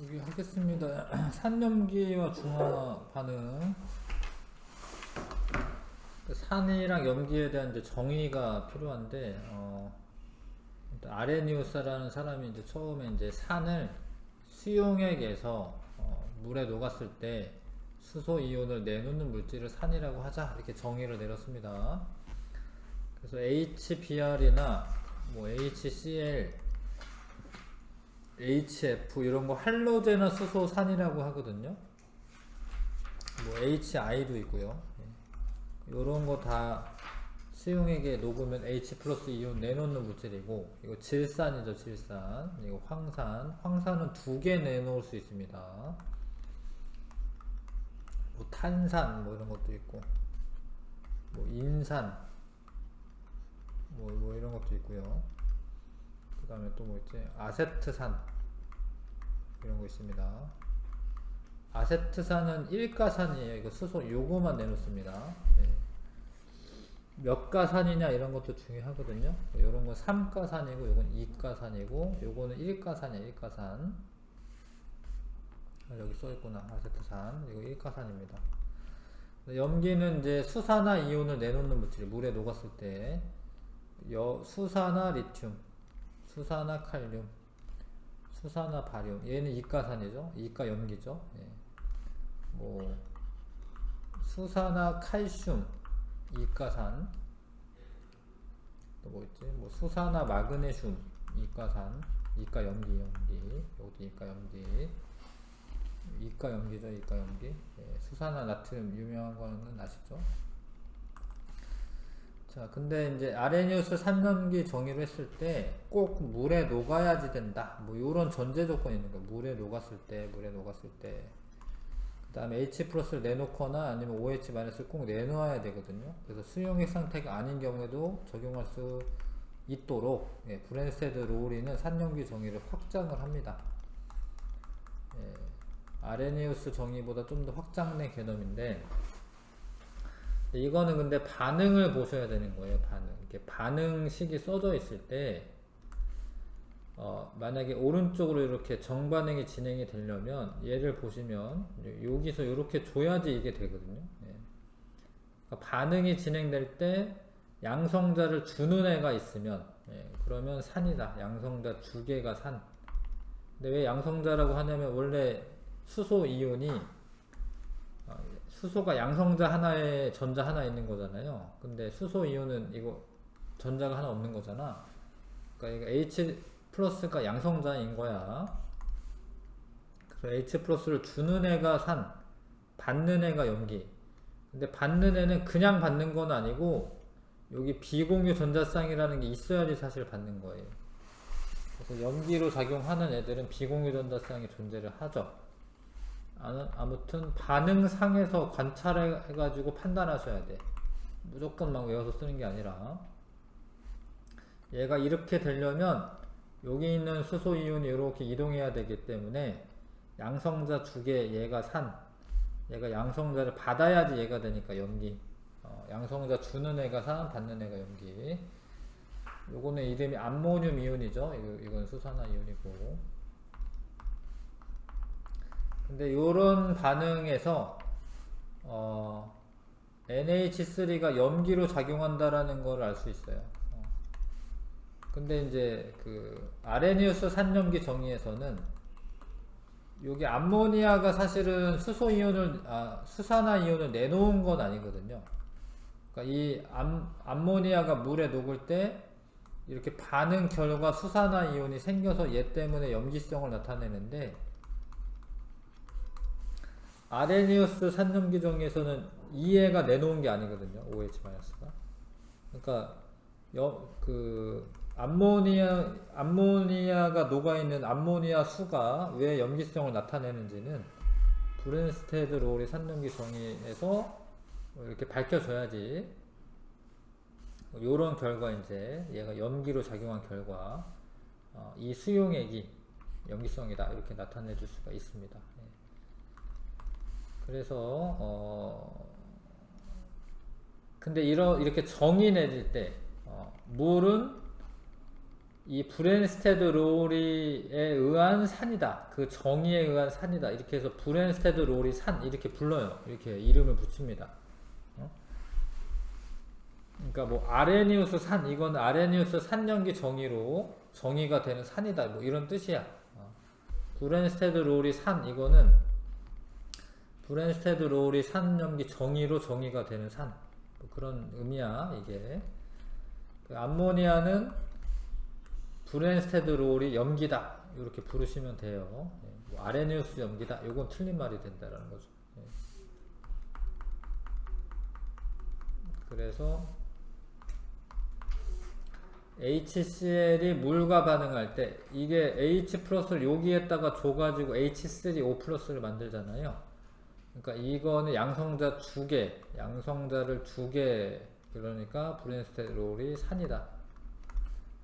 여기 하겠습니다. 산염기와 중화 반응. 산이랑 염기에 대한 이제 정의가 필요한데, 아레니우스라는 사람이 이제 처음에 이제 산을 수용액에서 물에 녹았을 때 수소 이온을 내놓는 물질을 산이라고 하자, 이렇게 정의를 내렸습니다. 그래서 HBr이나 뭐 HCl, HF 이런 거 할로제나 수소산이라고 하거든요. 뭐 HI도 있고요. 이런 거 다 수용액에 녹으면 H 플러스 이온 내놓는 물질이고, 이거 질산이죠, 질산. 이거 황산. 황산은 2개 내놓을 수 있습니다. 뭐 탄산 뭐 이런 것도 있고, 뭐 인산 뭐 이런 것도 있고요. 그 다음에 또 뭐 있지? 아세트산 이런 거 있습니다. 아세트산은 1가산이에요. 이거 수소 요거만 내놓습니다. 몇 가산이냐 이런 것도 중요하거든요. 요런 건 3가산이고 요건 2가산이고 요거는 1가산이야. 1가산. 여기 써있구나. 아세트산. 이거 1가산입니다. 염기는 이제 수산화 이온을 내놓는 물질, 물에 녹았을 때 수산화 리튬, 수산화 칼륨, 수산화 바륨, 얘는 이가산이죠. 이가 염기죠. 뭐 수산화 칼슘, 이가산. 또 뭐 있지? 뭐 수산화 마그네슘, 이가산, 이가 염기, 여기도 이가 염기, 이가 염기죠. 이가 염기. 수산화 나트륨 유명한 거는 아시죠? 자, 근데 이제 아레니우스 산염기 정의를 했을 때 꼭 물에 녹아야지 된다. 뭐 요런 전제 조건이 있는 거예요. 물에 녹았을 때. 그 다음에 H 플러스를 내놓거나 아니면 OH 마이너스를 꼭 내놓아야 되거든요. 그래서 수용액 상태가 아닌 경우에도 적용할 수 있도록 브랜스테드 로우리는 산염기 정의를 확장을 합니다. 아레니우스 정의보다 좀 더 확장된 개념인데, 이거는 근데 반응을 보셔야 되는 거예요. 이렇게 반응식이 써져 있을 때, 만약에 오른쪽으로 이렇게 정반응이 진행이 되려면, 얘를 보시면, 여기서 이렇게 줘야지 이게 되거든요. 그러니까 반응이 진행될 때, 양성자를 주는 애가 있으면, 그러면 산이다. 양성자 두 개가 산. 근데 왜 양성자라고 하냐면, 원래 수소 이온이, 수소가 양성자 하나에 전자 하나 있는 거잖아요. 근데 수소 이온은 이거 전자가 하나 없는 거잖아. 그러니까 이거 H 플러스가 양성자인 거야. 그래서 H 플러스를 주는 애가 산, 받는 애가 염기. 근데 받는 애는 그냥 받는 건 아니고 여기 비공유 전자쌍이라는 게 있어야지 사실 받는 거예요. 그래서 염기로 작용하는 애들은 비공유 전자쌍이 존재를 하죠. 아무튼 반응상에서 관찰해가지고 판단하셔야 돼. 무조건 막 외워서 쓰는 게 아니라, 얘가 이렇게 되려면 여기 있는 수소 이온이 이렇게 이동해야 되기 때문에 양성자 두 개, 얘가 산, 얘가 양성자를 받아야지 얘가 되니까 염기. 양성자 주는 애가 산, 받는 애가 염기. 요거는 이름이 암모늄 이온이죠. 이건 수산화 이온이고. 근데 요런 반응에서 NH3가 염기로 작용한다라는 걸 알 수 있어요. 근데 이제 그 아레니우스 산염기 정의에서는 여기 암모니아가 사실은 수산화 이온을 내놓은 건 아니거든요. 그러니까 이 암모니아가 물에 녹을 때 이렇게 반응 결과 수산화 이온이 생겨서 얘 때문에 염기성을 나타내는데, 아레니우스 산염기 정의에서는 이 애가 내놓은 게 아니거든요. OH-가. 그러니까 암모니아가 녹아있는 암모니아 수가 왜 염기성을 나타내는지는 브랜스테드 로우리 산염기 정의에서 이렇게 밝혀져야지, 요런 결과, 이제 얘가 염기로 작용한 결과 이 수용액이 염기성이다 이렇게 나타내 줄 수가 있습니다. 그래서 근데 이렇게 정의 내릴 때 물은 이 브랜스테드 롤에 의한 산이다. 그 정의에 의한 산이다. 이렇게 해서 브랜스테드 롤이 산 이렇게 불러요. 이렇게 이름을 붙입니다. 어? 그러니까 뭐 아레니우스 산 이건 아레니우스 산연기 정의로 정의가 되는 산이다. 뭐 이런 뜻이야. 브랜스테드 롤이 산 이거는 브랜스테드 롤이 산연기 정의로 정의가 되는 산. 뭐 그런 의미야 이게. 그 암모니아는 브랜스테드 롤이 염기다 이렇게 부르시면 돼요. 뭐 아레니우스 염기다 이건 틀린 말이 된다라는 거죠. 그래서 HCl이 물과 반응할 때 이게 H 플러스를 여기에다가 줘가지고 H3O 플러스를 만들잖아요. 그러니까 이거는 양성자 두 개, 양성자를 두 개, 그러니까 브랜스테드 롤이 산이다.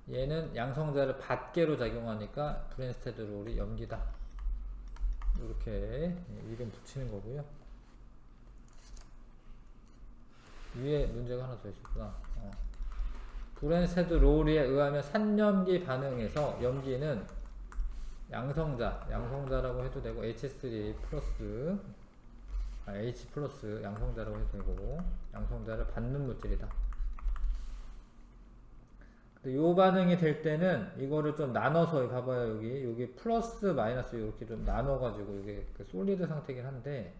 얘는 양성자를 받개로 작용하니까 브랜스테드 롤이 염기다. 이렇게 이름 붙이는 거고요. 위에 문제가 하나 더 있었구나. 브랜스테드 롤에 의하면 산염기 반응에서 염기는 양성자라고 해도 되고 H3 플러스 H 플러스 양성자라고 해도 되고 양성자를 받는 물질이다. 근데 요 반응이 될 때는 이거를 좀 나눠서 봐봐요. 여기 플러스 마이너스 이렇게 좀 나눠가지고 이게 그 솔리드 상태긴 한데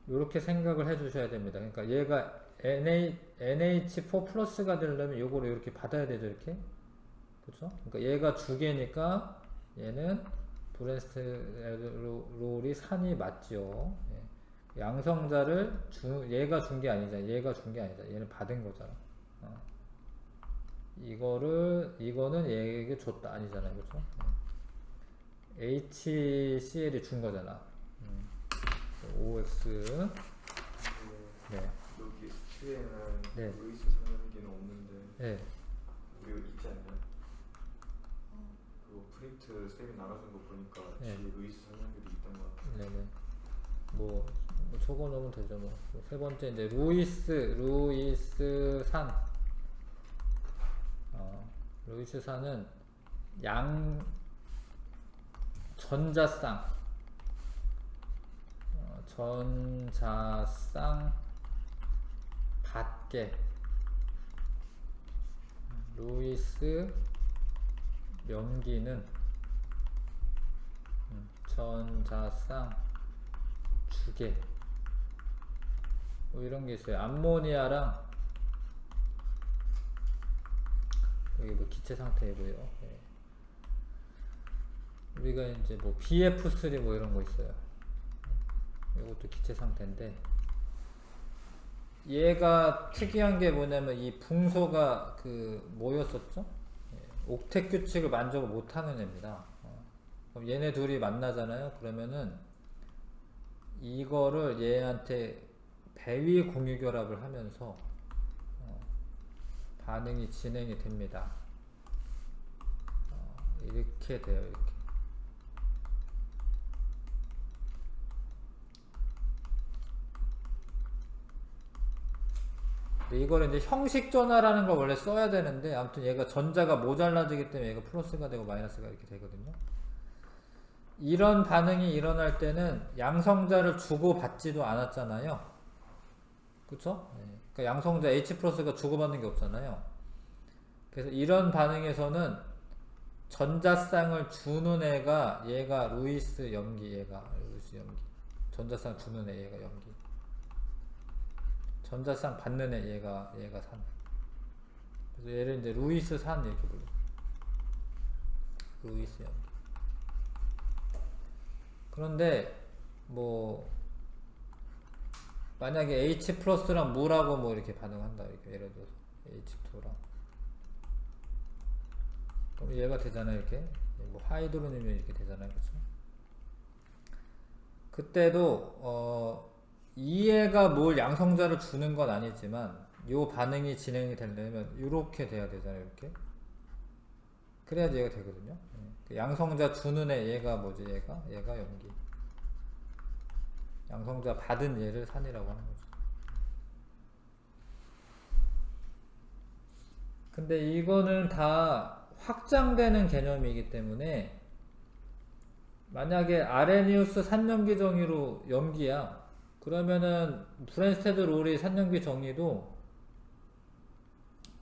이렇게 생각을 해주셔야 됩니다. 그러니까 얘가 NH4 플러스가 되려면 요거를 이렇게 받아야 되죠, 이렇게. 그쵸? 그러니까 얘가 두 개니까 얘는 브랜스테드 롤이 산이 맞죠. 예. 양성자를 얘가 준 게 아니잖아. 얘가 준 게 아니잖아. 얘는 받은 거잖아. 이거는 얘에게 줬다 아니잖아요, 그렇죠? HCl이 준 거잖아. OX. 네. 여기 수에는 네. 루이스 상염기는 없는데 네. 우리가 있지 않냐? 그 프린트 쌤이 나눠준 거 보니까 네. 뒤에 루이스 상염기도 있던 것 같아. 네네. 뭐 적어 놓으면 되죠. 뭐. 세 번째 이제 루이스산. 루이스산은 전자쌍 받게 루이스 염기는 전자쌍 주개 뭐 이런 게 있어요. 암모니아랑 여기 뭐 기체 상태고요. 예. 우리가 이제 뭐 BF3 뭐 이런 거 있어요. 이것도 기체 상태인데 얘가 특이한 게 뭐냐면 이 붕소가 그 뭐였었죠? 예. 옥텟 규칙을 만족을 못하는 애입니다. 그럼 얘네 둘이 만나잖아요. 그러면은 이거를 얘한테 배위 공유 결합을 하면서 반응이 진행이 됩니다. 이렇게 돼요. 이렇게. 이거를 이제 형식 전화라는 걸 원래 써야 되는데 아무튼 얘가 전자가 모자라지기 때문에 얘가 플러스가 되고 마이너스가 이렇게 되거든요. 이런 반응이 일어날 때는 양성자를 주고받지도 않았잖아요. 그쵸? 네. 그러니까 양성자 H 플러스가 주고받는 게 없잖아요. 그래서 이런 반응에서는 전자쌍을 주는 애가 얘가 루이스 염기, 얘가 루이스 염기. 전자쌍 주는 애 얘가 염기. 전자쌍 받는 애 얘가 산. 그래서 얘를 이제 루이스 산 이렇게 불러. 루이스 염기. 그런데 뭐 만약에 H 플러스랑 물하고 뭐 이렇게 반응한다 이렇게 예를 들어서 H2랑 그럼 얘가 되잖아요. 이렇게 뭐 하이드로늄이 이렇게 되잖아요. 그렇죠? 그때도 이 애가 뭘 양성자를 주는 건 아니지만 요 반응이 진행이 되려면 이렇게 돼야 되잖아요. 이렇게 그래야지 얘가 되거든요. 양성자 주는 애 얘가 뭐지? 얘가 염기. 양성자 받은 얘를 산이라고 하는 거죠. 근데 이거는 다 확장되는 개념이기 때문에 만약에 아레니우스 산염기 정의로 염기야. 그러면은 브랜스테드 롤이 산염기 정의도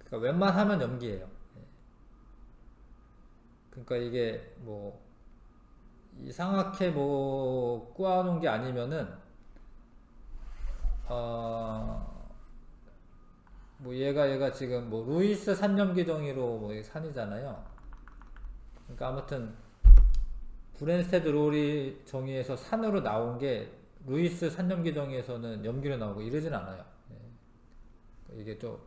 그러니까 웬만하면 염기예요. 그러니까 이게 뭐 이상하게 뭐 꼬아놓은 게 아니면은 뭐 얘가 지금 뭐 루이스 산염기 정의로 뭐 산이잖아요. 그러니까 아무튼 브랜스테드 롤이 정의에서 산으로 나온 게 루이스 산염기 정의에서는 염기로 나오고 이러진 않아요. 이게 좀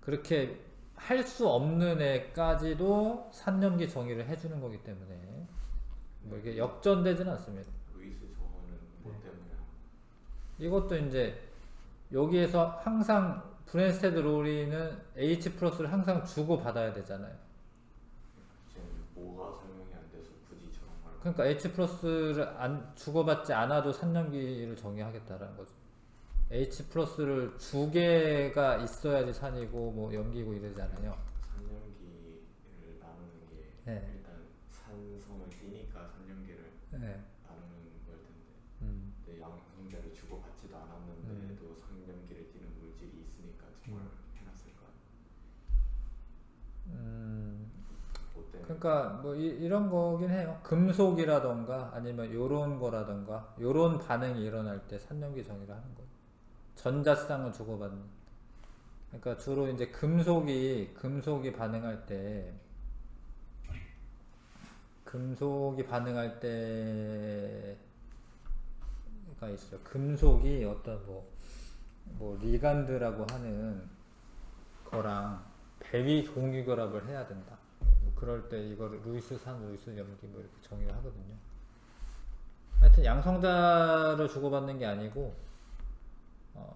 그렇게 할 수 없는 애까지도 산염기 정의를 해주는 거기 때문에 뭐 이게 역전되지는 않습니다. 루이스 저거는 뭐 때문에? 이것도 이제 여기에서 항상 브랜스테드 롤이는 H 플러스를 항상 주고 받아야 되잖아요. 지금 뭐가 설명이 안 돼서 굳이 저런 걸. 그러니까 H 플러스를 안 주고받지 않아도 산염기를 정의하겠다라는 거죠. H 플러스를 두 개가 있어야지 산이고 뭐 염기고 이러잖아요. 산염기를 나누는 게 네. 일단 산성을 띠니까 산염기를 네. 나누는 걸 텐데. 근데 양성자를 주고 받지도 않았는데도 산염기를 띠는 물질이 있으니까 저걸 해놨을까? 뭐 때문에? 그러니까 뭐 이런 거긴 해요. 금속이라던가 아니면 요런 거라던가 요런 반응이 일어날 때 산염기 정의를 하는 거예요. 전자쌍을 주고받는. 그러니까 주로 이제 금속이 반응할 때가 있어요. 금속이 어떤 뭐 리간드라고 하는 거랑 배위 공유결합을 해야 된다. 뭐 그럴 때 이거를 루이스 산, 루이스 염기 뭐 이렇게 정의를 하거든요. 하여튼 양성자를 주고받는 게 아니고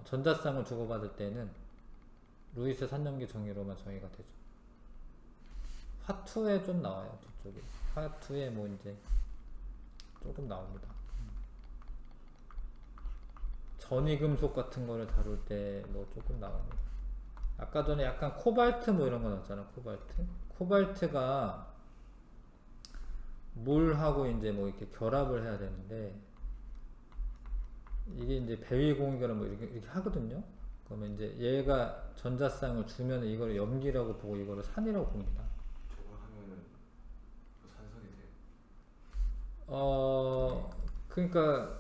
전자쌍을 주고받을 때는 루이스 산염기 정의로만 정의가 되죠. 화투에 좀 나와요. 저쪽에 화투에 뭐 이제 조금 나옵니다. 전이금속 같은 거를 다룰 때 뭐 조금 나옵니다. 아까 전에 약간 코발트 뭐 이런 거 나왔잖아. 코발트가 물하고 이제 뭐 이렇게 결합을 해야 되는데 이게 이제 배위 공유결합 뭐 이렇게 하거든요. 그러면 이제 얘가 전자쌍을 주면 이걸 염기라고 보고 이거를 산이라고 봅니다. 저거 하면은 산성이 돼요? 그러니까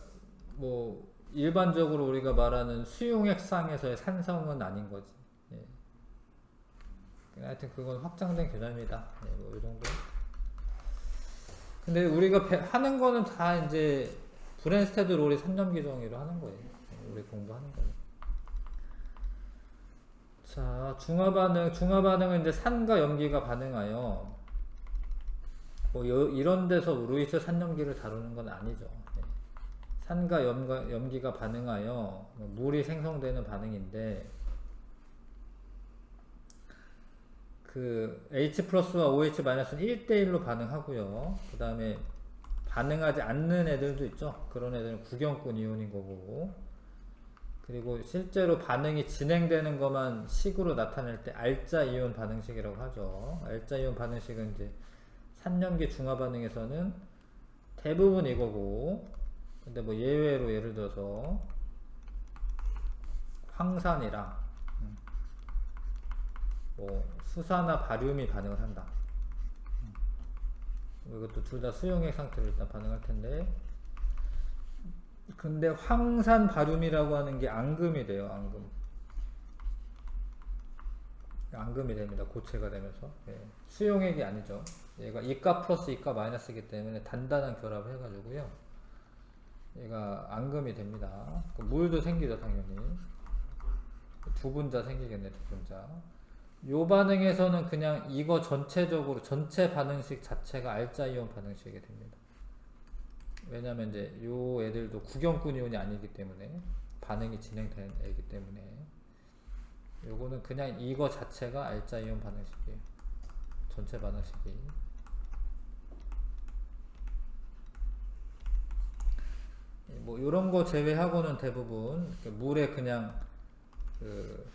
뭐 일반적으로 우리가 말하는 수용액상에서의 산성은 아닌 거지. 예. 하여튼 그건 확장된 개념이다. 예, 뭐 이 정도. 근데 우리가 하는 거는 다 이제 브랜스테드 롤이 산염기 정의로 하는 거예요. 예, 우리 공부하는 거예요. 자, 중화반응은 이제 산과 염기가 반응하여 뭐 이런 데서 루이스 산염기를 다루는 건 아니죠. 예. 산과 염기가 반응하여 물이 생성되는 반응인데 그 H 플러스와 OH 마이너스는 1대1로 반응하고요. 그 다음에 반응하지 않는 애들도 있죠. 그런 애들은 구경꾼 이온인 거고. 그리고 실제로 반응이 진행되는 것만 식으로 나타낼 때 알자 이온 반응식이라고 하죠. 알자 이온 반응식은 이제 산염기 중화 반응에서는 대부분 이거고, 근데 뭐 예외로 예를 들어서 황산이랑 뭐 수산화 바륨이 반응을 한다. 이것도 둘 다 수용액 상태로 일단 반응할 텐데, 근데 황산 바륨이라고 하는 게 앙금이 돼요. 앙금이 됩니다. 고체가 되면서. 예. 수용액이 아니죠. 얘가 이가 플러스 이가 마이너스이기 때문에 단단한 결합을 해가지고요. 얘가 앙금이 됩니다. 물도 생기죠, 당연히. 두 분자 생기겠네, 두 분자. 요 반응에서는 그냥 이거 전체적으로 전체 반응식 자체가 알자 이온 반응식이 됩니다. 왜냐면 이제 요 애들도 구경꾼 이온이 아니기 때문에 반응이 진행되는 애이기 때문에 요거는 그냥 이거 자체가 알자 이온 반응식이에요. 전체 반응식이. 뭐 요런 거 제외하고는 대부분 물에 그냥 그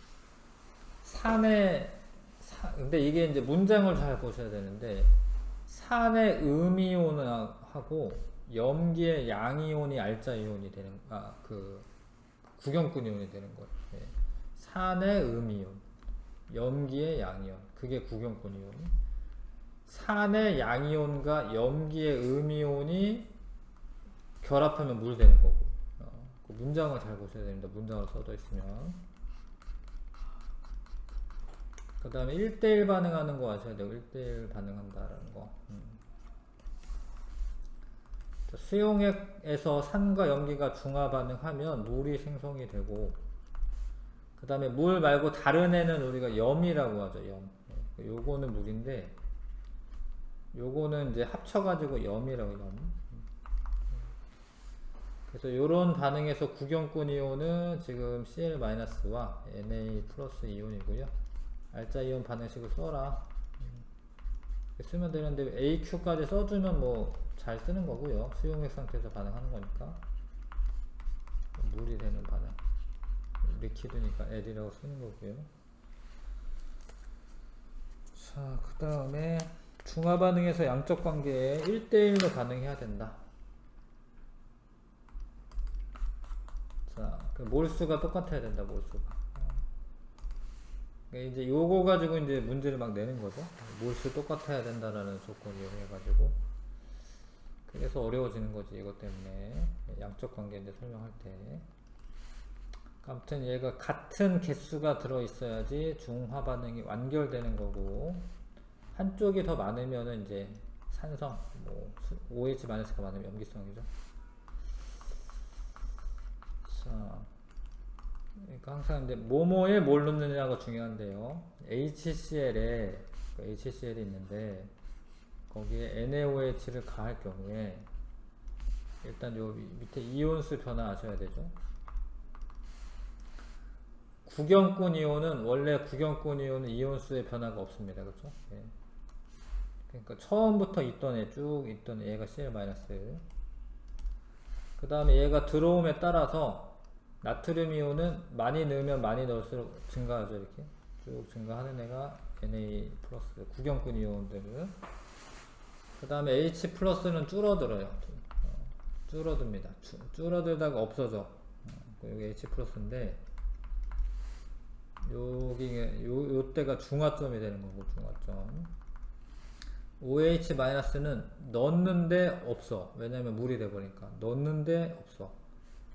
근데 이게 이제 문장을 잘 보셔야 되는데 산의 음이온하고 염기의 양이온이 알자이온이 되는 그 구경꾼 이온이 되는 거예요. 예. 산의 음이온, 염기의 양이온, 그게 구경꾼 이온. 산의 양이온과 염기의 음이온이 결합하면 물 되는 거고. 그 문장을 잘 보셔야 됩니다. 문장으로 써져 있으면. 그 다음에 1대1 반응하는 거 아셔야 돼요. 1대1 반응한다라는 거. 수용액에서 산과 염기가 중화 반응하면 물이 생성이 되고, 그 다음에 물 말고 다른 애는 우리가 염이라고 하죠. 염. 요거는 물인데, 요거는 이제 합쳐가지고 염이라고, 염. 그래서 요런 반응에서 구경꾼 이온은 지금 Cl-와 Na 플러스 이온이고요. 알자이온 반응식을 써라. 쓰면 되는데 AQ까지 써주면 뭐 잘 쓰는 거고요. 수용액 상태에서 반응하는 거니까. 물이 되는 반응. 리퀴드니까 L이라고 쓰는 거고요. 자, 그 다음에 중화 반응에서 양적 관계에 1대1로 반응해야 된다. 자, 그 몰수가 똑같아야 된다. 몰수가. 그러니까 이제 요거 가지고 이제 문제를 막 내는 거죠. 몰수 똑같아야 된다라는 조건을 이용해가지고. 그래서 어려워지는 거지, 이것 때문에. 양적 관계인데 설명할 때. 아무튼 얘가 같은 개수가 들어있어야지 중화 반응이 완결되는 거고, 한쪽이 더 많으면은 이제 산성, 뭐, OH-가 많으면 염기성이죠. 자. 그러니까 항상 이제 뭐뭐에 뭘 넣느냐가 중요한데요. HCl에 HCl이 있는데 거기에 NaOH를 가할 경우에 일단 요 밑에 이온수 변화 아셔야 되죠. 구경꾼 이온은 원래 구경꾼 이온은 이온수의 변화가 없습니다. 그렇죠? 예. 그러니까 처음부터 있던 애 쭉 있던 얘가 Cl-. 그 다음에 얘가 들어옴에 따라서 나트륨 이온은 많이 넣으면 많이 넣을수록 증가하죠. 이렇게 쭉 증가하는 애가 Na 플러스 구경꾼 이온들은. 그 다음에 H 플러스는 줄어들어요. 줄어듭니다. 줄어들다가 없어져. 여기 H 플러스인데 요때가 중화점이 되는 거고, 중화점. OH-는 넣는데 없어. 왜냐면 물이 돼버리니까. 넣는데 없어.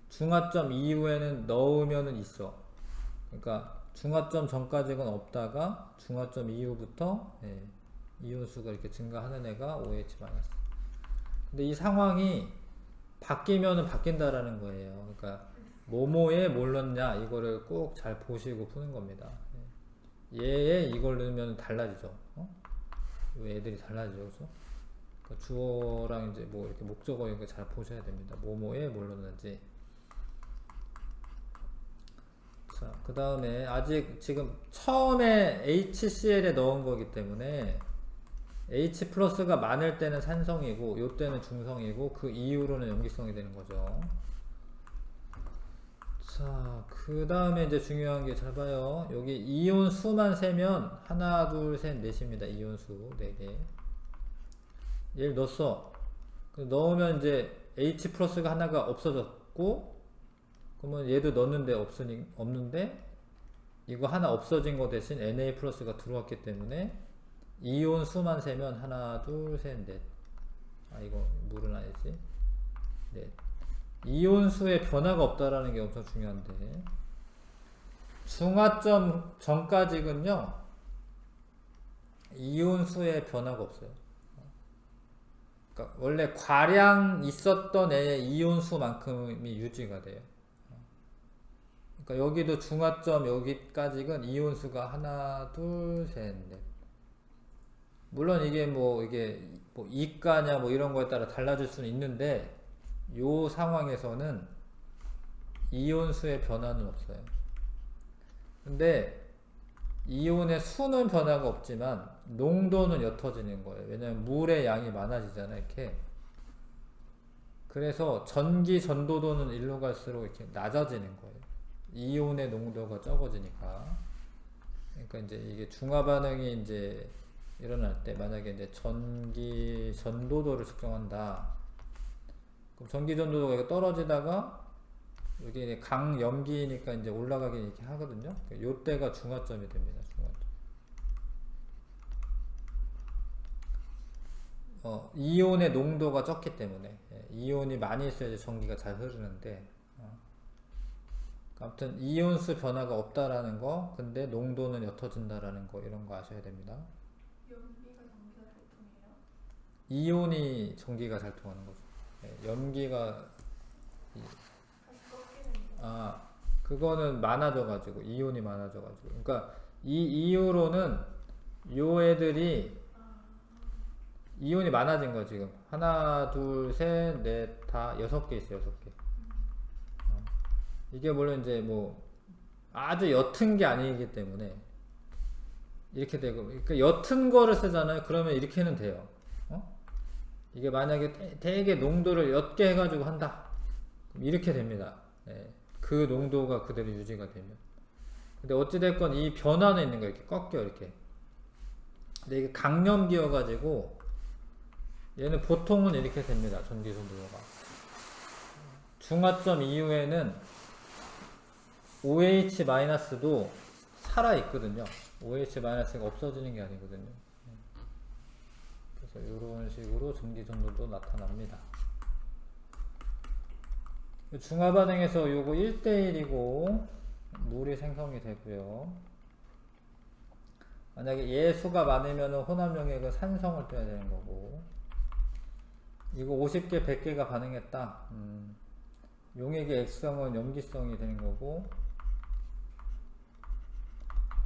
중화점 이후에는 넣으면은 있어. 그러니까 중화점 전까지는 없다가 중화점 이후부터 이온수가 이렇게 증가하는 애가 OH-. 근데 이 상황이 바뀌면은 바뀐다라는 거예요. 그러니까 뭐뭐에 뭘 넣냐 이거를 꼭 잘 보시고 푸는 겁니다. 얘에 이걸 넣으면 달라지죠. 애들이 달라지죠. 그렇죠? 그러니까 주어랑 이제 뭐 이렇게 목적어 이거 잘 보셔야 됩니다. 뭐뭐에 뭘 넣는지. 자, 그 다음에 아직 지금 처음에 HCl에 넣은 거기 때문에 H 플러스가 많을 때는 산성이고 요 때는 중성이고 그 이후로는 염기성이 되는 거죠. 자, 그 다음에 이제 중요한 게 잘 봐요. 여기 이온 수만 세면 하나, 둘, 셋, 넷입니다. 이온 수 4개. 얘를 넣었어. 넣으면 이제 H 플러스가 하나가 없어졌고, 그러면 얘도 넣었는데 없는데 이거 하나 없어진 거 대신 Na 플러스가 들어왔기 때문에 이온 수만 세면 하나, 둘, 셋, 넷. 이거 물은 아니지. 넷. 이온 수의 변화가 없다라는 게 엄청 중요한데, 중화점 전까지는요 이온 수의 변화가 없어요. 그러니까 원래 과량 있었던 애의 이온 수만큼이 유지가 돼요. 그러니까 여기도 중화점 여기까지는 이온 수가 하나, 둘, 셋, 넷. 물론 이게 뭐 이가냐 뭐 이런 거에 따라 달라질 수는 있는데, 요 상황에서는 이온수의 변화는 없어요. 근데 이온의 수는 변화가 없지만 농도는 옅어지는 거예요. 왜냐면 물의 양이 많아지잖아요. 이렇게. 그래서 전기 전도도는 일로 갈수록 이렇게 낮아지는 거예요. 이온의 농도가 적어지니까. 그러니까 이제 이게 중화 반응이 이제 일어날 때 만약에 이제 전기 전도도를 측정한다. 그럼 전기 전도도가 떨어지다가 여기 이제 강염기니까 이제 올라가게 이렇게 하거든요. 요 때가 중화점이 됩니다. 중화점. 이온의 농도가 적기 때문에 이온이 많이 있어야지 전기가 잘 흐르는데 아무튼 이온수 변화가 없다라는 거, 근데 농도는 옅어진다라는 거 이런 거 아셔야 됩니다. 염기가 전기가 잘 통해요? 이온이 전기가 잘 통하는 거죠. 염기가 다시 꺾이는 그거는 많아져가지고 이온이 많아져가지고 그러니까 이 이후로는 요 애들이 이온이 많아진 거 지금 하나 둘셋넷 다 6개 있어요. 6개. 이게 물론 이제 뭐 아주 옅은 게 아니기 때문에 이렇게 되고 그러니까 옅은 거를 쓰잖아요. 그러면 이렇게는 돼요. 이게 만약에 되게 농도를 옅게 해가지고 한다. 그럼 이렇게 됩니다. 그 농도가 그대로 유지가 되면. 근데 어찌됐건 이 변화는 있는 거예요. 이렇게 꺾여 이렇게. 근데 이게 강염기여가지고 얘는 보통은 이렇게 됩니다. 전기 전도가. 중화점 이후에는 OH-도 살아있거든요. OH-가 없어지는 게 아니거든요. 그래서 이런 식으로 전기 전도도 나타납니다. 중화 반응에서 요거 1대1이고 물이 생성이 되고요. 만약에 얘 수가 많으면 혼합 용액은 산성을 떼야 되는 거고, 이거 50개, 100개가 반응했다. 용액의 액성은 염기성이 되는 거고,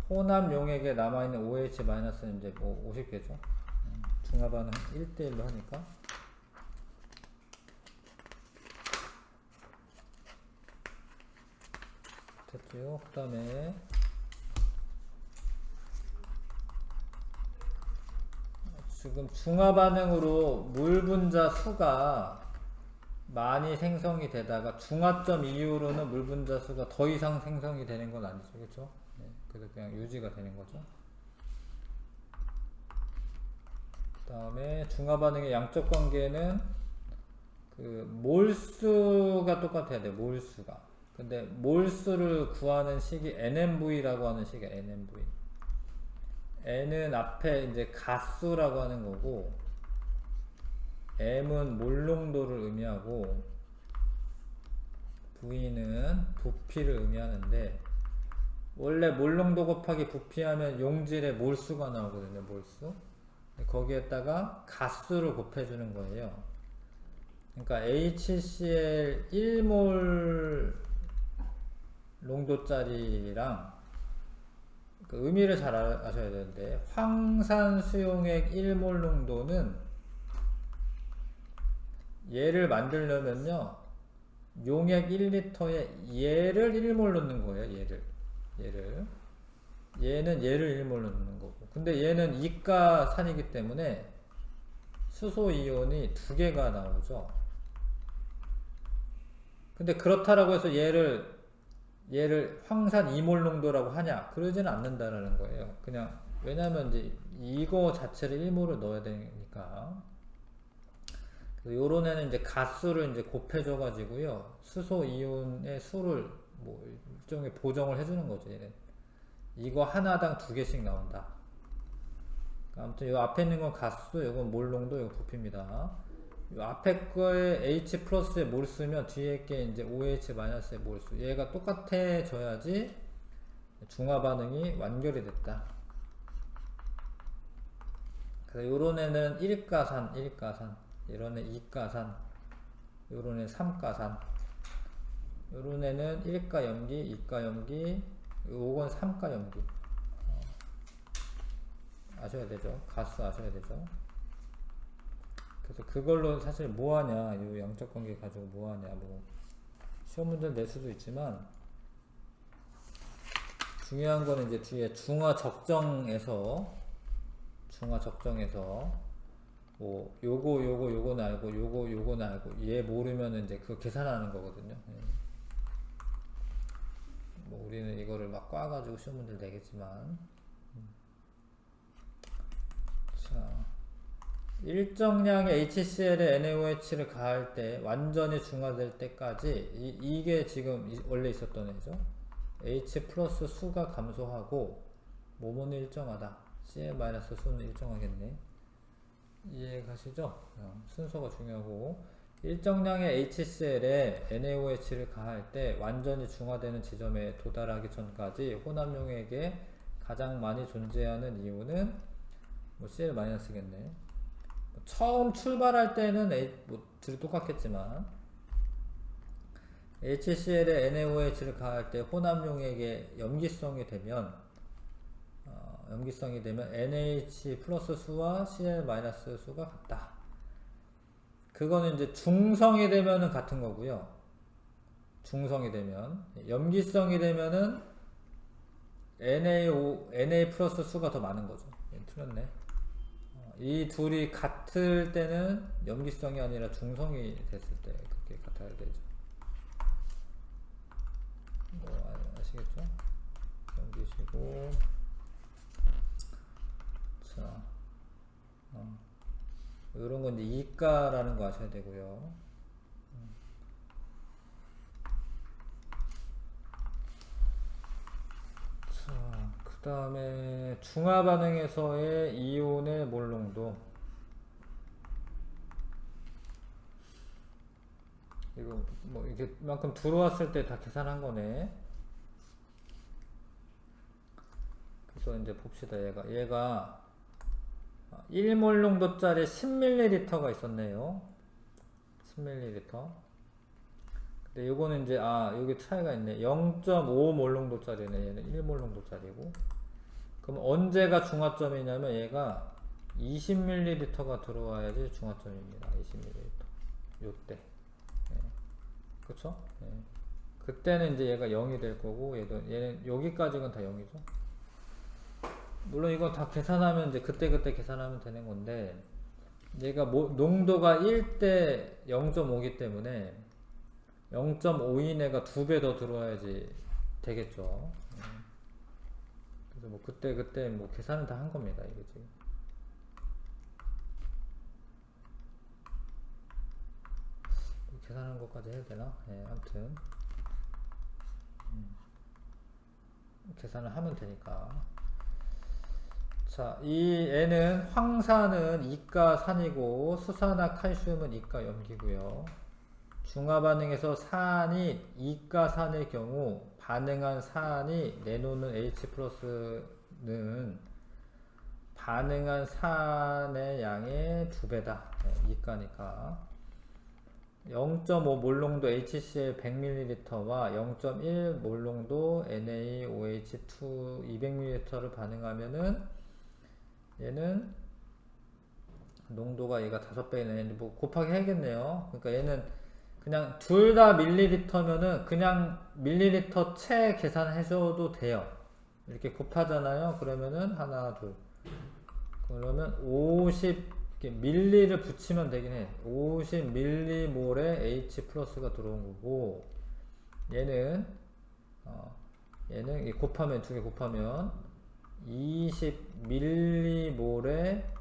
혼합 용액에 남아있는 OH-는 이제 뭐 50개죠. 중화 반응 1대1로 하니까. 됐죠? 그 다음에 지금 중화 반응으로 물 분자 수가 많이 생성이 되다가 중화점 이후로는 물 분자 수가 더 이상 생성이 되는 건 아니죠. 그렇죠? 그래서 그냥 유지가 되는 거죠. 그 다음에 중화 반응의 양적 관계는 그 몰수가 똑같아야 돼요. 몰수가. 근데 몰수를 구하는 식이 NMV라고 하는 식이에요. NMV. N은 앞에 이제 가수라고 하는 거고, M은 몰농도를 의미하고, V는 부피를 의미하는데, 원래 몰농도 곱하기 부피하면 용질의 몰수가 나오거든요. 몰수. 거기에다가 가수를 곱해주는 거예요. 그러니까 HCl 1몰 농도짜리랑 그 의미를 잘 아셔야 되는데, 황산수용액 1몰 농도는 얘를 만들려면요, 용액 1리터에 얘를 1몰 넣는 거예요. 얘는 얘를 1몰 넣는 거고, 근데 얘는 이가산이기 때문에 수소 이온이 2개가 나오죠. 근데 그렇다라고 해서 얘를 황산 2몰 농도라고 하냐? 그러지는 않는다라는 거예요. 그냥, 왜냐면 이제 이거 자체를 1몰을 넣어야 되니까. 요런 애는 이제 가수를 이제 곱해줘가지고요. 수소 이온의 수를 뭐 일종의 보정을 해주는 거죠. 얘는. 이거 하나당 2개씩 나온다. 아무튼 요 앞에 있는 건 가수, 요건 몰농도, 요거 부피입니다. 요 앞에 거에 H 플러스에 몰수면 뒤에 게 이제 OH-의 몰수. 얘가 똑같아져야지 중화 반응이 완결이 됐다. 그래서 요런 애는 1가산. 이런 애 2가산. 요런 애 3가산. 요런 애는 1가 염기, 2가 염기, 요건 3가 염기. 아셔야 되죠. 가수 아셔야 되죠. 그래서 그걸로 사실 뭐하냐, 요 양적 관계 가지고 뭐하냐, 뭐 시험 문제를 낼 수도 있지만, 중요한 거는 이제 뒤에 중화 적정에서 뭐 요거는 알고 요거는 알고 얘 모르면은 이제 그거 계산하는 거거든요. 뭐 우리는 이거를 막 꽈가지고 시험 문제를 내겠지만, 자, 일정량의 HCl에 NaOH를 가할 때 완전히 중화될 때까지 이게 지금 원래 있었던 애죠. H 플러스 수가 감소하고 모모는 일정하다. Cl 마이너스 수는 일정하겠네. 이해가시죠? 순서가 중요하고 일정량의 HCl에 NaOH를 가할 때 완전히 중화되는 지점에 도달하기 전까지 혼합용액에 가장 많이 존재하는 이유는 뭐 Cl-겠네. 처음 출발할 때는 둘이 똑같겠지만 HCl에 NaOH를 가할 때 혼합용액에 염기성이 되면 NH 플러스 수와 Cl 마이너스 수가 같다. 그거는 이제 중성이 되면은 같은 거고요. 중성이 되면 염기성이 되면은 Na 플러스 수가 더 많은 거죠. 틀렸네. 이 둘이 같을 때는 염기성이 아니라 중성이 됐을 때 그렇게 같아야 되죠. 뭐 아시겠죠? 염기시고 자, 이런 건 이제 이가라는 거 아셔야 되고요. 자, 그 다음에 중화 반응에서의 이온의 몰농도. 이거 뭐 이게 만큼 들어왔을 때 다 계산한 거네. 그래서 이제 봅시다. 얘가 1몰 농도짜리 10ml가 있었네요. 10ml. 근데 요거는 이제 여기 차이가 있네. 0.5몰 농도짜리네. 얘는 1몰 농도짜리고. 그럼 언제가 중화점이냐면 얘가 20ml가 들어와야지 중화점입니다. 20ml. 요때. 네. 그쵸? 네. 그때는 이제 얘가 0이 될 거고 얘는 여기까지는 다 0이죠. 물론 이건 다 계산하면 이제 그때 계산하면 되는 건데 얘가 농도가 1대 0.5기 때문에 0.5 이내가 2배 더 들어와야지 되겠죠. 그래서 뭐 그때 뭐 계산은 다 한 겁니다. 이거 지금. 계산한 것까지 해야 되나? 네, 아무튼 계산을 하면 되니까. 자, 이 N은 황산은 이가산이고 수산화 칼슘은 이가염기고요. 중화 반응에서 산이 이가산의 경우 반응한 산이 내놓는 H 플러스는 반응한 산의 양의 2배다. 이가니까 0.5 몰농도 HCl 100ml와 0.1 몰농도 NaOH2 200ml를 반응하면은 얘는 농도가 얘가 5배네. 뭐 곱하기 해야겠네요. 그러니까 얘는 그냥 둘 다 밀리리터면은 그냥 밀리리터 채 계산해줘도 돼요. 이렇게 곱하잖아요. 그러면은 하나, 둘. 그러면 50 밀리를 붙이면 되긴 해. 50 밀리몰에 H 플러스가 들어온 거고 얘는 얘는 곱하면 두 개 곱하면 20 밀리몰에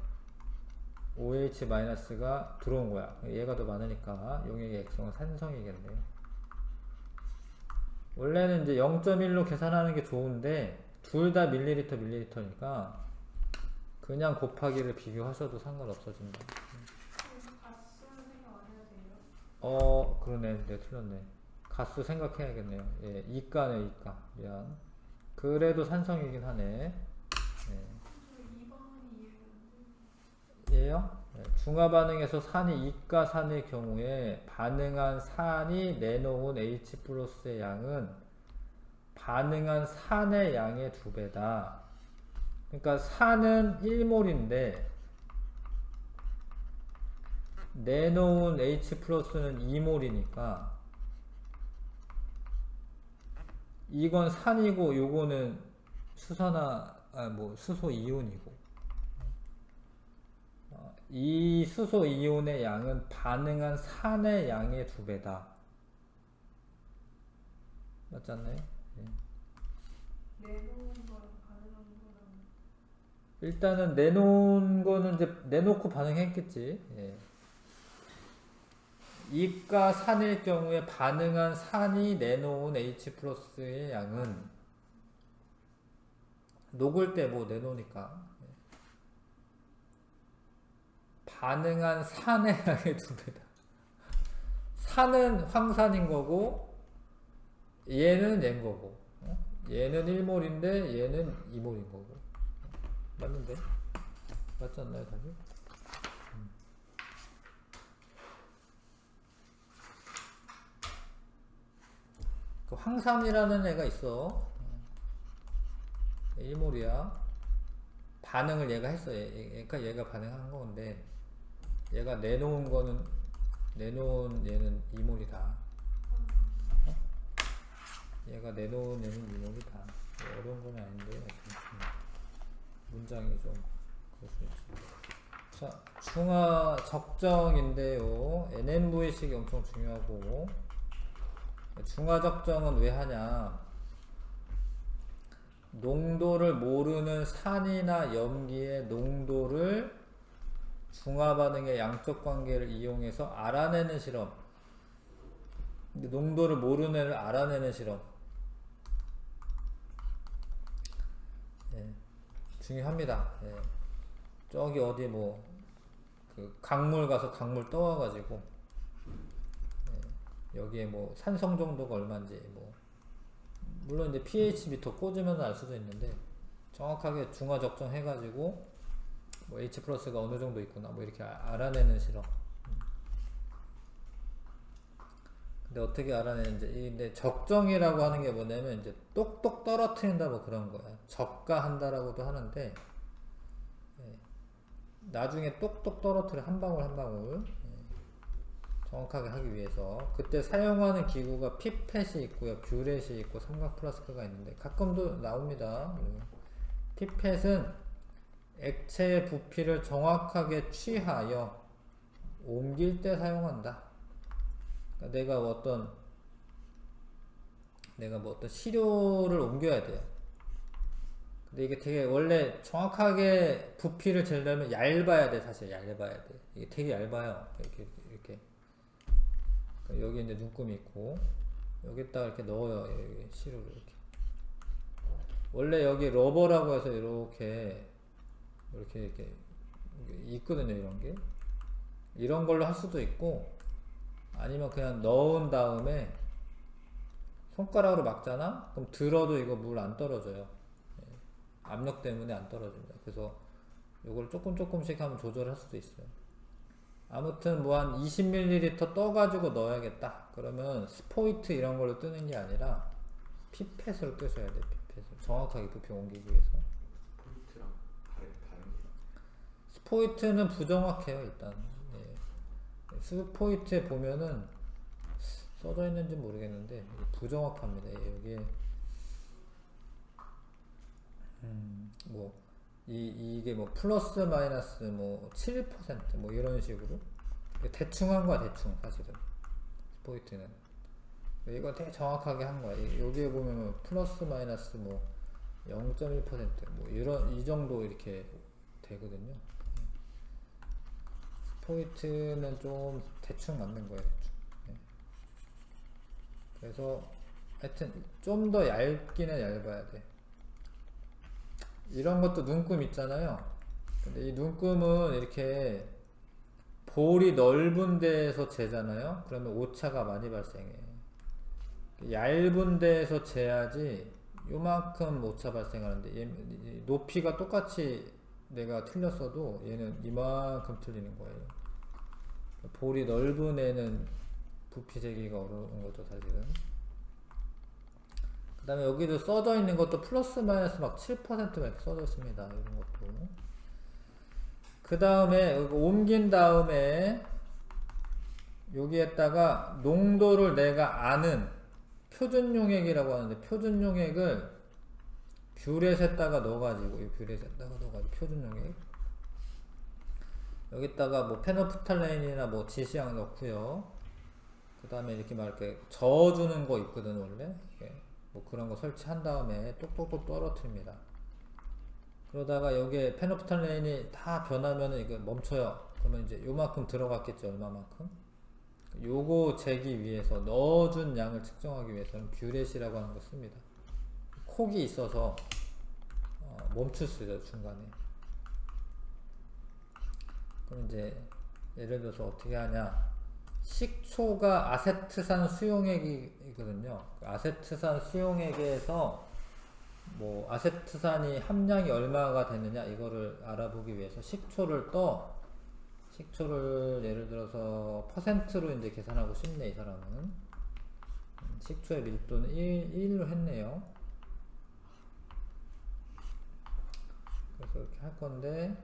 OH 마이너스가 들어온 거야. 얘가 더 많으니까 용액의 액성은 산성이겠네. 원래는 이제 0.1로 계산하는 게 좋은데 둘 다 밀리리터니까 그냥 곱하기를 비교하셔도 상관없어진다. 가스는 생각 안 해도 돼요? 그러네. 네, 틀렸네. 가스 생각해야겠네요. 예, 이가네, 이가. 미안. 그래도 산성이긴 하네. 네. 2번이 이해가 안 돼요. 얘요? 네. 중화 반응에서 산이 이가산의 경우에 반응한 산이 내놓은 H 플러스의 양은 반응한 산의 양의 2배다. 그러니까 산은 1몰인데 내놓은 H 플러스는 2몰이니까 이건 산이고 요거는 수소 이온이고 이 수소 이온의 양은 반응한 산의 양의 2배다. 맞지 않나요? 네. 내놓은 거랑 반응하는 거랑 일단은 내놓은 거는 이제 내놓고 반응했겠지. 예. 입과 산일 경우에 반응한 산이 내놓은 H 플러스의 양은 녹을 때 뭐 내놓으니까 반응한 산의 양의 2배다. 산은 황산인 거고 얘는 얘인 거고 얘는 1몰인데 얘는 2몰인 거고 맞는데? 맞지 않나요 답이? 그 황산이라는 애가 있어. 1몰이야. 반응을 얘가 했어. 그러니까 얘가 반응한 건데 얘가 내놓은 거는 내놓은 얘는 2몰이다. 얘가 내놓은 얘는 2몰이다. 어려운 건 아닌데 문장이 좀 그럴 수 있어. 자, 중화 적정인데요. NMV식이 엄청 중요하고 중화 적정은 왜 하냐? 농도를 모르는 산이나 염기의 농도를 중화 반응의 양적 관계를 이용해서 알아내는 실험. 근데 농도를 모르는 애를 알아내는 실험. 예, 중요합니다. 예. 저기 어디 뭐 그 강물 가서 강물 떠와가지고 예, 여기에 뭐 산성 정도가 얼마인지 뭐 물론 이제 pH 미터 꽂으면 알 수도 있는데 정확하게 중화 적정 해가지고 뭐 H 플러스가 어느 정도 있구나 뭐 이렇게 알아내는 실험. 근데 어떻게 알아내는지 근데 적정이라고 하는 게 뭐냐면 이제 똑똑 떨어뜨린다 뭐 그런 거야. 적가한다라고도 하는데 예, 나중에 똑똑 떨어뜨려 한 방울 한 방울 정확하게 하기 위해서 그때 사용하는 기구가 피펫이 있고요, 뷰렛이 있고 삼각 플라스크가 있는데 가끔도 나옵니다. 피펫은 액체의 부피를 정확하게 취하여 옮길 때 사용한다. 그러니까 내가 뭐 어떤 시료를 옮겨야 돼요. 근데 이게 되게 원래 정확하게 부피를 재려면 얇아야 돼. 사실 얇아야 돼. 이게 되게 얇아요. 이렇게 여기 이제 눈금이 있고 여기다가 이렇게 넣어요. 여기 시료를 이렇게. 원래 여기 러버라고 해서 이렇게 있거든요. 이런 게 이런 걸로 할 수도 있고 아니면 그냥 넣은 다음에 손가락으로 막잖아? 그럼 들어도 이거 물 안 떨어져요. 압력 때문에 안 떨어집니다. 그래서 이걸 조금씩 하면 조절할 수도 있어요. 아무튼 뭐 한 20ml 떠가지고 넣어야겠다. 그러면 스포이트 이런 걸로 뜨는 게 아니라 피펫으로 뜨셔야 돼요. 피펫을 정확하게 부피 옮기기 위해서. 포인트랑 다른 게 스포이트는 부정확해요. 일단 스포이트에 보면은 써져 있는지 모르겠는데 부정확합니다. 여기에 뭐 이게 뭐 플러스 마이너스 뭐 7% 뭐 이런 식으로 대충 한 거야. 대충 사실은 스포이트는 이거 되게 정확하게 한 거야. 여기에 보면 플러스 마이너스 뭐 0.1% 뭐 이런 이 정도 이렇게 되거든요. 스포이트는 좀 대충 맞는 거예요. 대충. 그래서 하여튼 좀 더 얇기는 얇아야 돼. 이런 것도 눈금 있잖아요. 근데 이 눈금은 이렇게 볼이 넓은 데에서 재잖아요. 그러면 오차가 많이 발생해. 얇은 데에서 재야지 요만큼 오차 발생하는데 높이가 똑같이 내가 틀렸어도 얘는 이만큼 틀리는 거예요. 볼이 넓은 애는 부피 재기가 어려운 거죠, 사실은. 그 다음에 여기도 써져 있는 것도 플러스 마이너스 막 7%막 이렇게 써져 있습니다. 이런 것도. 그 다음에 옮긴 다음에 여기에다가 농도를 내가 아는 표준 용액이라고 하는데 표준 용액을 뷰렛에다가 넣어가지고 이 뷰렛에다가 넣어가지고 표준 용액 여기다가 뭐 페노프탈레인이나 뭐 지시약 넣고요. 그 다음에 이렇게 막 이렇게 저어주는 거 있거든 원래 뭐 그런 거 설치한 다음에 똑똑똑 떨어뜨립니다. 그러다가 여기에 페노프탈레인이 다 변하면은 이거 멈춰요. 그러면 이제 요만큼 들어갔겠죠. 얼마만큼? 요거 재기 위해서 넣어준 양을 측정하기 위해서는 뷰렛이라고 하는 거 씁니다. 콕이 있어서 멈출 수 있어요. 중간에. 그럼 이제 예를 들어서 어떻게 하냐, 식초가 아세트산 수용액이거든요. 아세트산 수용액에서 뭐 아세트산이 함량이 얼마가 되느냐 이거를 알아보기 위해서 식초를 예를 들어서 퍼센트로 이제 계산하고 싶네. 이 사람은 식초의 밀도는 1로 했네요. 그래서 이렇게 할 건데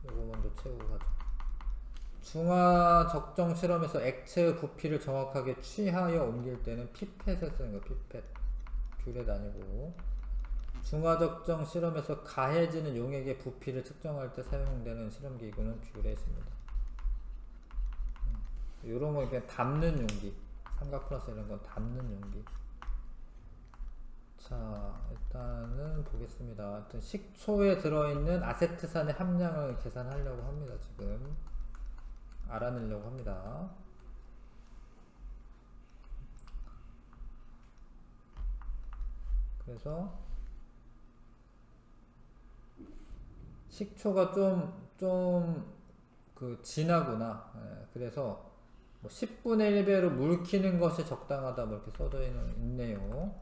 요거 먼저 채우고 가죠. 중화 적정 실험에서 액체의 부피를 정확하게 취하여 옮길 때는 피펫을 쓰는 거예요. 피펫. 뷰렛 아니고. 중화 적정 실험에서 가해지는 용액의 부피를 측정할 때 사용되는 실험 기구는 뷰렛입니다. 요런 거 그냥 담는 용기. 삼각 플러스 이런 건 담는 용기. 자, 일단은 보겠습니다. 하여튼 식초에 들어있는 아세트산의 함량을 계산하려고 합니다. 지금 알아내려고 합니다. 그래서 식초가 좀 진하구나. 그래서 뭐 10분의 1배로 물 키는 것이 적당하다 뭐 이렇게 써져 있네요.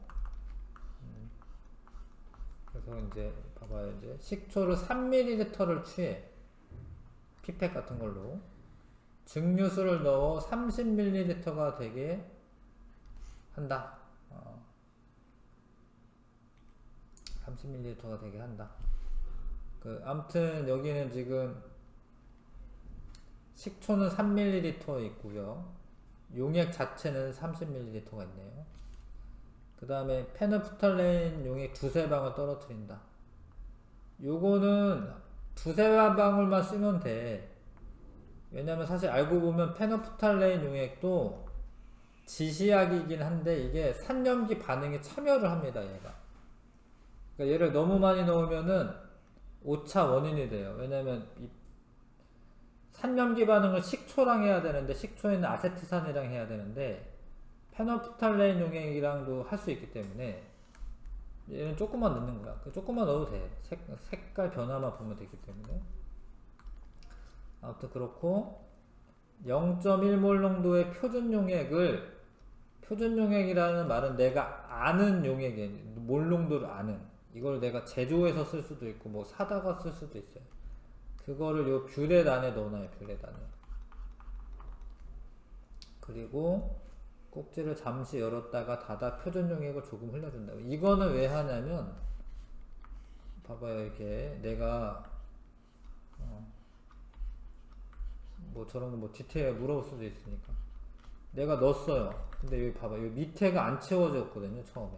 그래서 이제 봐봐요. 이제 식초를 3ml를 취해 피펫 같은 걸로 증류수를 넣어 30ml가 되게 한다. 30ml가 되게 한다. 아무튼 여기는 지금 식초는 3ml 있고요. 용액 자체는 30ml가 있네요. 그 다음에 페노프탈레인 용액 두세 방울 떨어뜨린다. 요거는 두세 방울만 쓰면 돼. 왜냐면 사실 알고 보면 페노프탈레인 용액도 지시약이긴 한데 이게 산염기 반응에 참여를 합니다. 얘가. 그러니까 얘를 너무 많이 넣으면은 오차 원인이 돼요. 왜냐면 이 산염기 반응을 식초랑 해야 되는데 식초에는 아세트산이랑 해야 되는데 페노프탈레인 용액이랑도 할 수 있기 때문에 얘는 조금만 넣는 거야. 조금만 넣어도 돼. 색깔 변화만 보면 되기 때문에. 아무튼 그렇고 0.1몰 농도의 표준 용액이라는 말은 내가 아는 용액이에요. 몰 농도를 아는. 이걸 내가 제조해서 쓸 수도 있고 뭐 사다가 쓸 수도 있어요. 그거를 요 뷰렛 안에 넣어놔요. 뷰렛 안에. 그리고 꼭지를 잠시 열었다가 닫아 표준 용액을 조금 흘려준다. 이거는 왜 하냐면 봐봐요. 이렇게 내가 뭐 저런 거 뭐 디테일 물어볼 수도 있으니까 내가 넣었어요. 근데 여기 봐봐. 여기 밑에가 안 채워졌거든요. 처음에.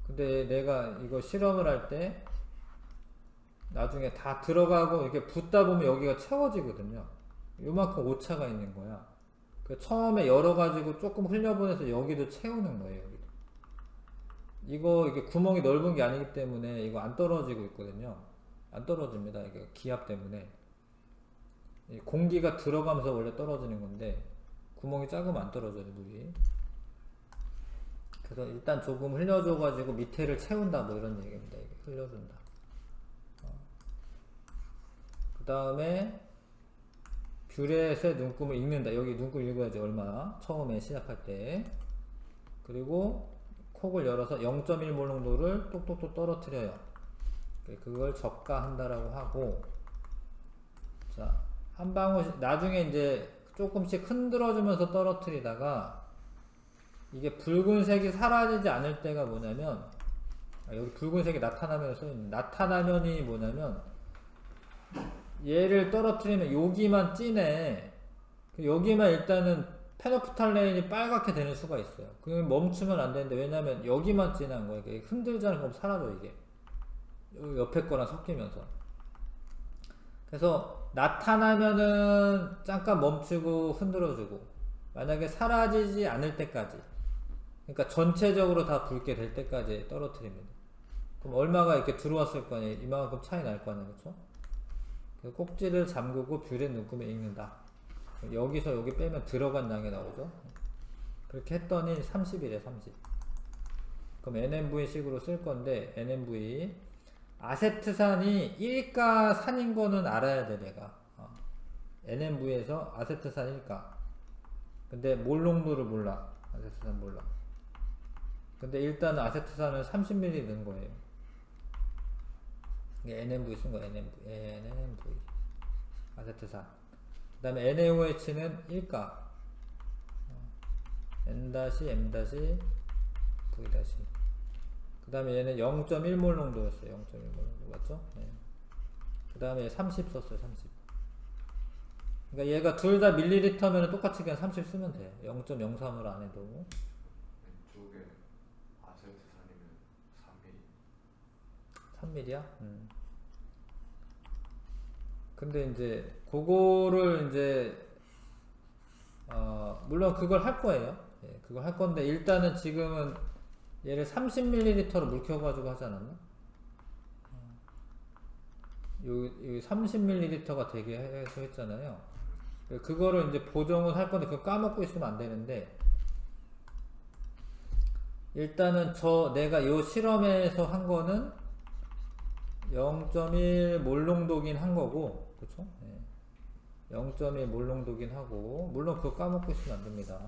근데 내가 이거 실험을 할 때 나중에 다 들어가고 이렇게 붓다 보면 여기가 채워지거든요. 요만큼 오차가 있는 거야. 처음에 열어가지고 조금 흘려보내서 여기도 채우는 거예요. 여기도. 이거 이게 구멍이 넓은 게 아니기 때문에 이거 안 떨어지고 있거든요. 안 떨어집니다. 이게 기압 때문에. 공기가 들어가면서 원래 떨어지는 건데 구멍이 작으면 안 떨어져요. 물이. 그래서 일단 조금 흘려줘가지고 밑에를 채운다 뭐 이런 얘기입니다. 이게 흘려준다. 그 다음에 뷰렛의 눈금을 읽는다. 여기 눈금 읽어야지. 얼마 처음에 시작할 때. 그리고 콕을 열어서 0.1몰 농도를 똑똑똑 떨어뜨려요. 그걸 적가한다라고 하고, 자, 한 방울씩 나중에 이제 조금씩 흔들어주면서 떨어뜨리다가 이게 붉은색이 사라지지 않을 때가 뭐냐면, 여기 붉은색이 나타나면 써있는, 나타나면이 뭐냐면 얘를 떨어뜨리면 여기만 진해. 여기만 일단은 페노프탈레인이 빨갛게 되는 수가 있어요. 그럼 멈추면 안 되는데, 왜냐면 여기만 진한 거예요. 흔들지 않으면 사라져. 이게 옆에 거랑 섞이면서. 그래서 나타나면은 잠깐 멈추고 흔들어주고, 만약에 사라지지 않을 때까지, 그러니까 전체적으로 다 붉게 될 때까지 떨어뜨립니다. 그럼 얼마가 이렇게 들어왔을 거 아니에요? 이만큼 차이 날 거 아니에요, 그렇죠? 꼭지를 잠그고 뷰렛 묶음에 읽는다. 여기서 여기 빼면 들어간 양이 나오죠. 그렇게 했더니 30이래, 30. 그럼 NMV 식으로 쓸 건데, NMV 아세트산이 1가 산인 거는 알아야 돼, 내가. NMV에서 아세트산 1가. 근데 몰농도를 몰라. 아세트산 몰라. 근데 일단은 아세트산은 30ml 넣은 거예요. 이게 NMV 쓴 거, NMV. 아세트산. 그 다음에 NaOH는 1가. N-M-V-. 그 다음에 얘는 0.1몰 농도였어요. 0.1몰 농도. 맞죠? 네. 그 다음에 30 썼어요. 30. 그러니까 얘가 둘 다 밀리리터면 똑같이 그냥 30 쓰면 돼. 0.03으로 안 해도. 왼쪽에 아세트산이면 3mm. 3mm야? 근데 이제 그거를 이제 물론 그걸 할 거예요. 예, 그걸 할 건데 일단은 지금은 얘를 30ml로 물 켜가지고 하지 않았나? 요 30ml가 되게 해서 했잖아요. 그거를 이제 보정을 할 건데 그거 까먹고 있으면 안 되는데 일단은 내가 요 실험에서 한 거는 0.1 몰농도긴 한 거고, 그쵸? 네. 0.1 몰농도긴 하고, 물론 그거 까먹고 있으면 안 됩니다.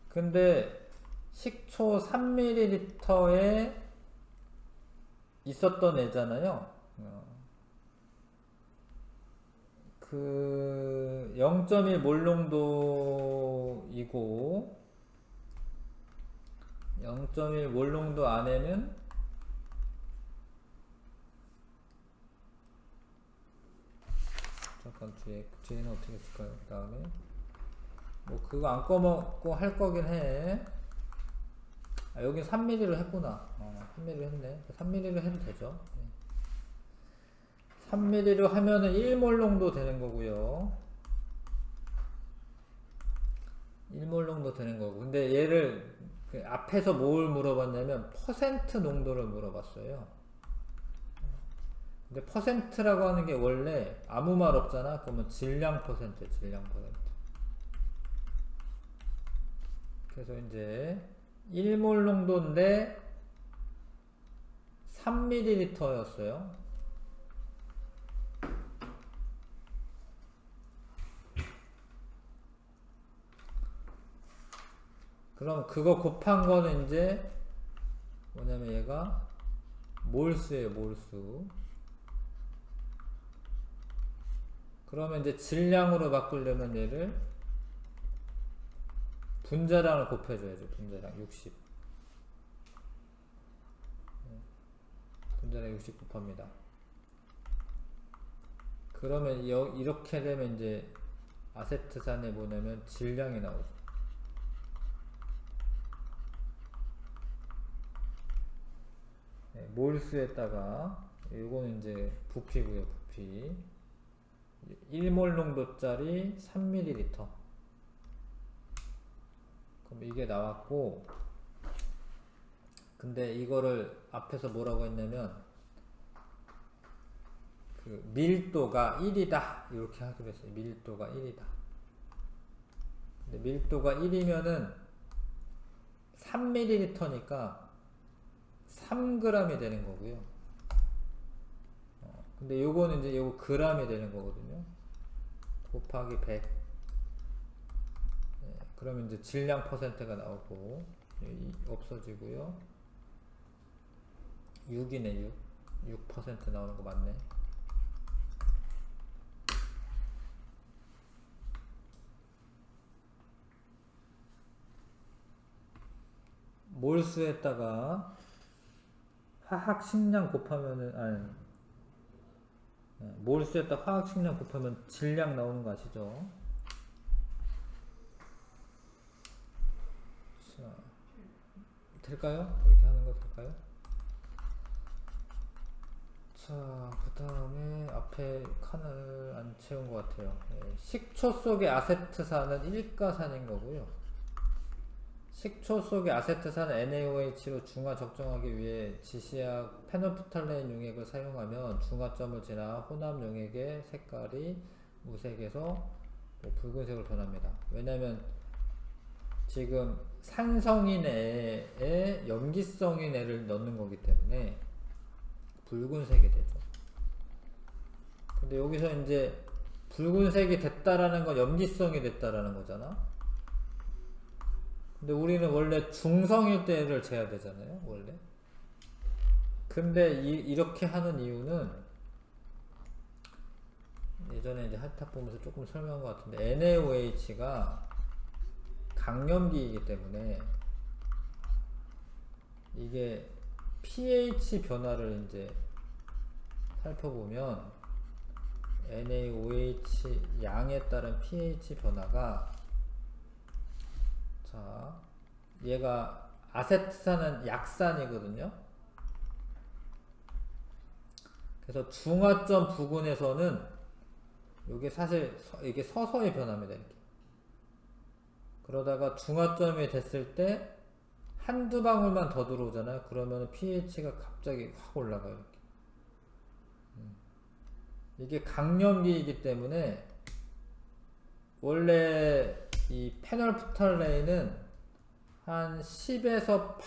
근데 식초 3ml에 있었던 애잖아요. 그 0.1 몰농도이고 0.1 몰농도 안에는 잠깐 뒤에는 어떻게 쓸까요? 그 다음에 뭐 그거 안 꺼먹고 할 거긴 해. 여긴 3mm로 했구나. 3mm로 했네. 3mm로 해도 되죠. 3mm로 하면은 1몰 농도 되는 거고요. 1몰 농도 되는 거고. 근데 얘를 그 앞에서 뭘 물어봤냐면 퍼센트 농도를 물어봤어요. 근데 퍼센트라고 하는 게 원래 아무 말 없잖아. 그러면 질량 퍼센트, 질량 퍼센트. 그래서 이제 1몰 농도인데 3ml였어요. 그럼 그거 곱한 거는 이제 뭐냐면 얘가 몰수예요, 몰수. 그러면 이제 질량으로 바꾸려면 얘를 분자량을 곱해줘야죠. 분자량 60. 분자량 60 곱합니다. 그러면 이렇게 되면 이제 아세트산에 뭐냐면 질량이 나오죠. 네, 몰수에다가 요거는 이제 부피고요. 부피 1몰 농도짜리 3ml. 그럼 이게 나왔고, 근데 이거를 앞에서 뭐라고 했냐면 그 밀도가 1이다 이렇게 하기로 했어요. 밀도가 1이다. 근데 밀도가 1이면은 3ml니까 3g이 되는 거고요. 근데 요거는 이제 요거 g이 되는 거거든요. 곱하기 100. 네, 그러면 이제 질량 퍼센트가 나오고 없어지고요. 6이네 6. 6% 나오는 거 맞네. 몰수에다가 화학 식량 곱하면은 몰수에다 화학 식량 곱하면 질량 나오는 거 아시죠? 자, 될까요? 이렇게 하는 거 될까요? 자, 그 다음에 앞에 칸을 안 채운 것 같아요. 식초 속의 아세트산은 일가산인 거고요. 식초 속의 아세트산 NaOH로 중화 적정하기 위해 지시약 페놀프탈레인 용액을 사용하면 중화점을 지나 혼합 용액의 색깔이 무색에서 뭐 붉은색으로 변합니다. 왜냐면 지금 산성인 애에 염기성인 애를 넣는 거기 때문에 붉은색이 되죠. 근데 여기서 이제 붉은색이 됐다라는 건 염기성이 됐다라는 거잖아. 근데 우리는 원래 중성일 때를 재야 되잖아요, 원래. 근데 이렇게 하는 이유는 예전에 이제 하탑 보면서 조금 설명한 것 같은데 NaOH가 강염기이기 때문에 이게 pH 변화를 이제 살펴보면 NaOH 양에 따른 pH 변화가 자, 얘가 아세트산은 약산이거든요. 그래서 중화점 부근에서는 이게 사실 이게 서서히 변합니다. 이렇게. 그러다가 중화점이 됐을 때 한두 방울만 더 들어오잖아요. 그러면 pH가 갑자기 확 올라가요. 이렇게. 이게 강염기이기 때문에 원래 이 페놀프탈레인은 한 10에서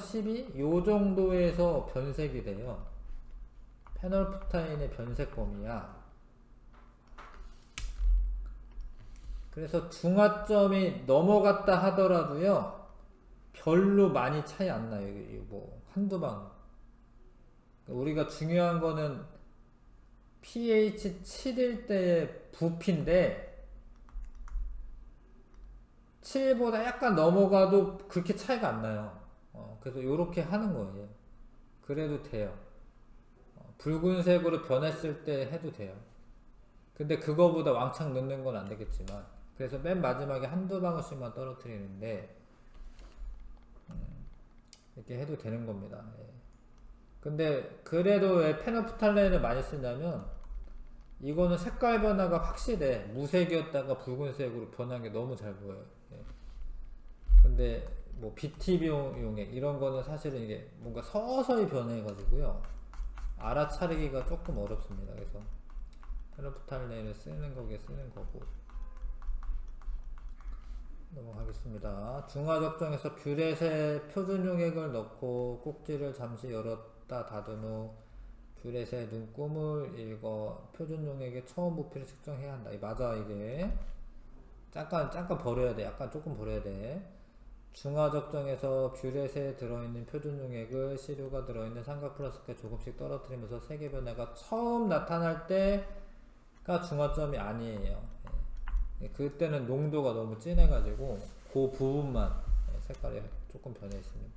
12 요 정도에서 변색이 돼요. 페놀프탈레인의 변색 범위야. 그래서 중화점이 넘어갔다 하더라도요, 별로 많이 차이 안 나요. 뭐 한두 방. 우리가 중요한 거는 pH 7일 때의 부피인데 7보다 약간 넘어가도 그렇게 차이가 안 나요. 그래서 이렇게 하는 거예요. 그래도 돼요. 붉은색으로 변했을 때 해도 돼요. 근데 그거보다 왕창 넣는 건 안 되겠지만, 그래서 맨 마지막에 한두 방울씩만 떨어뜨리는데 이렇게 해도 되는 겁니다. 예. 근데 그래도 왜 페놀프탈레인을 많이 쓰냐면 이거는 색깔 변화가 확실해. 무색이었다가 붉은색으로 변한 게 너무 잘 보여요. 예. 근데 뭐 BTB 용액 이런 거는 사실은 이게 뭔가 서서히 변해가지고요, 알아차리기가 조금 어렵습니다. 그래서 페놀프탈레인을 쓰는 거게 쓰는 거고. 넘어가겠습니다. 중화적정에서 뷰렛에 표준 용액을 넣고 꼭지를 잠시 열었다 닫은 후 뷰렛의 눈금을 읽어 표준 용액의 처음 부피를 측정해야 한다. 맞아. 이게 잠깐 버려야 돼. 약간 조금 버려야 돼. 중화적정에서 뷰렛에 들어있는 표준 용액을 시료가 들어있는 삼각 플라스크에 조금씩 떨어뜨리면서 색의 변화가 처음 나타날 때가 중화점이 아니에요. 그때는 농도가 너무 진해가지고 그 부분만 색깔이 조금 변해 있습니다.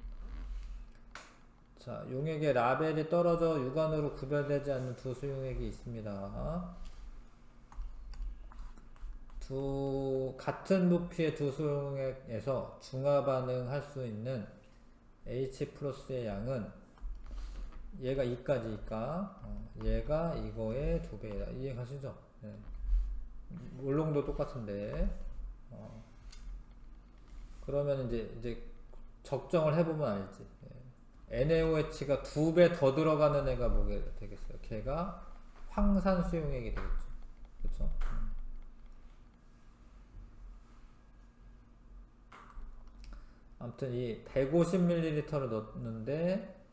자, 용액의 라벨이 떨어져 육안으로 구별되지 않는 두 수용액이 있습니다. 같은 부피의 두 수용액에서 중화 반응할 수 있는 H+의 양은 얘가 2까지니까 얘가 이거의 2배이다. 이해가시죠? 네. 물롱도 똑같은데, 그러면 이제 적정을 해보면 알지. NaOH가 2배 더 들어가는 애가 뭐게 되겠어요? 걔가 황산 수용액이 되겠죠. 그쵸? 아무튼 이 150ml를 넣는데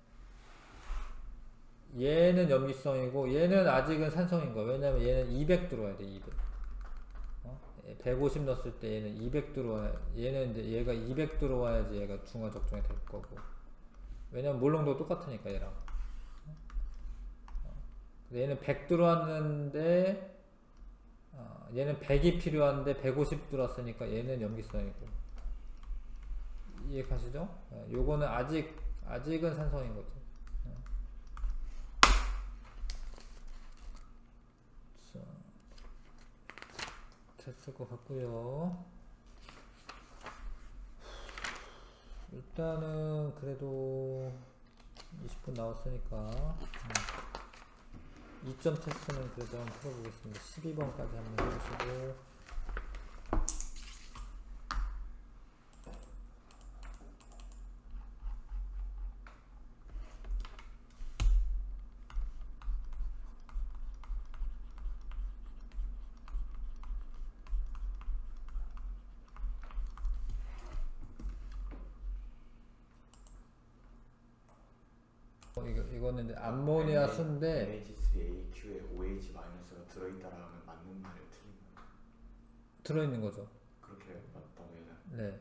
얘는 염기성이고 얘는 아직은 산성인 거야. 왜냐면 얘는 200 들어와야 돼. 200. 150 넣었을 때 얘는 200 들어와야, 얘는 이제 얘가 200 들어와야지 얘가 중화 적정이 될 거고. 왜냐면 몰롱도 똑같으니까 얘랑. 얘는 100 들어왔는데 얘는 100이 필요한데 150 들어왔으니까 얘는 염기성이고. 이해가시죠? 요거는 아직은 산성인 거죠. 됐을 것 같고요. 일단은 그래도 20분 나왔으니까 2점 테스트는 그래도 한번 풀어보겠습니다. 12번까지 한번 해보시고 이거는 이제 암모니아 수인데 NH3AQ에 OH-가 들어있다라는 맞는 말이에요, 틀린 말? 들어있는 거죠. 그렇게 맞다면 네.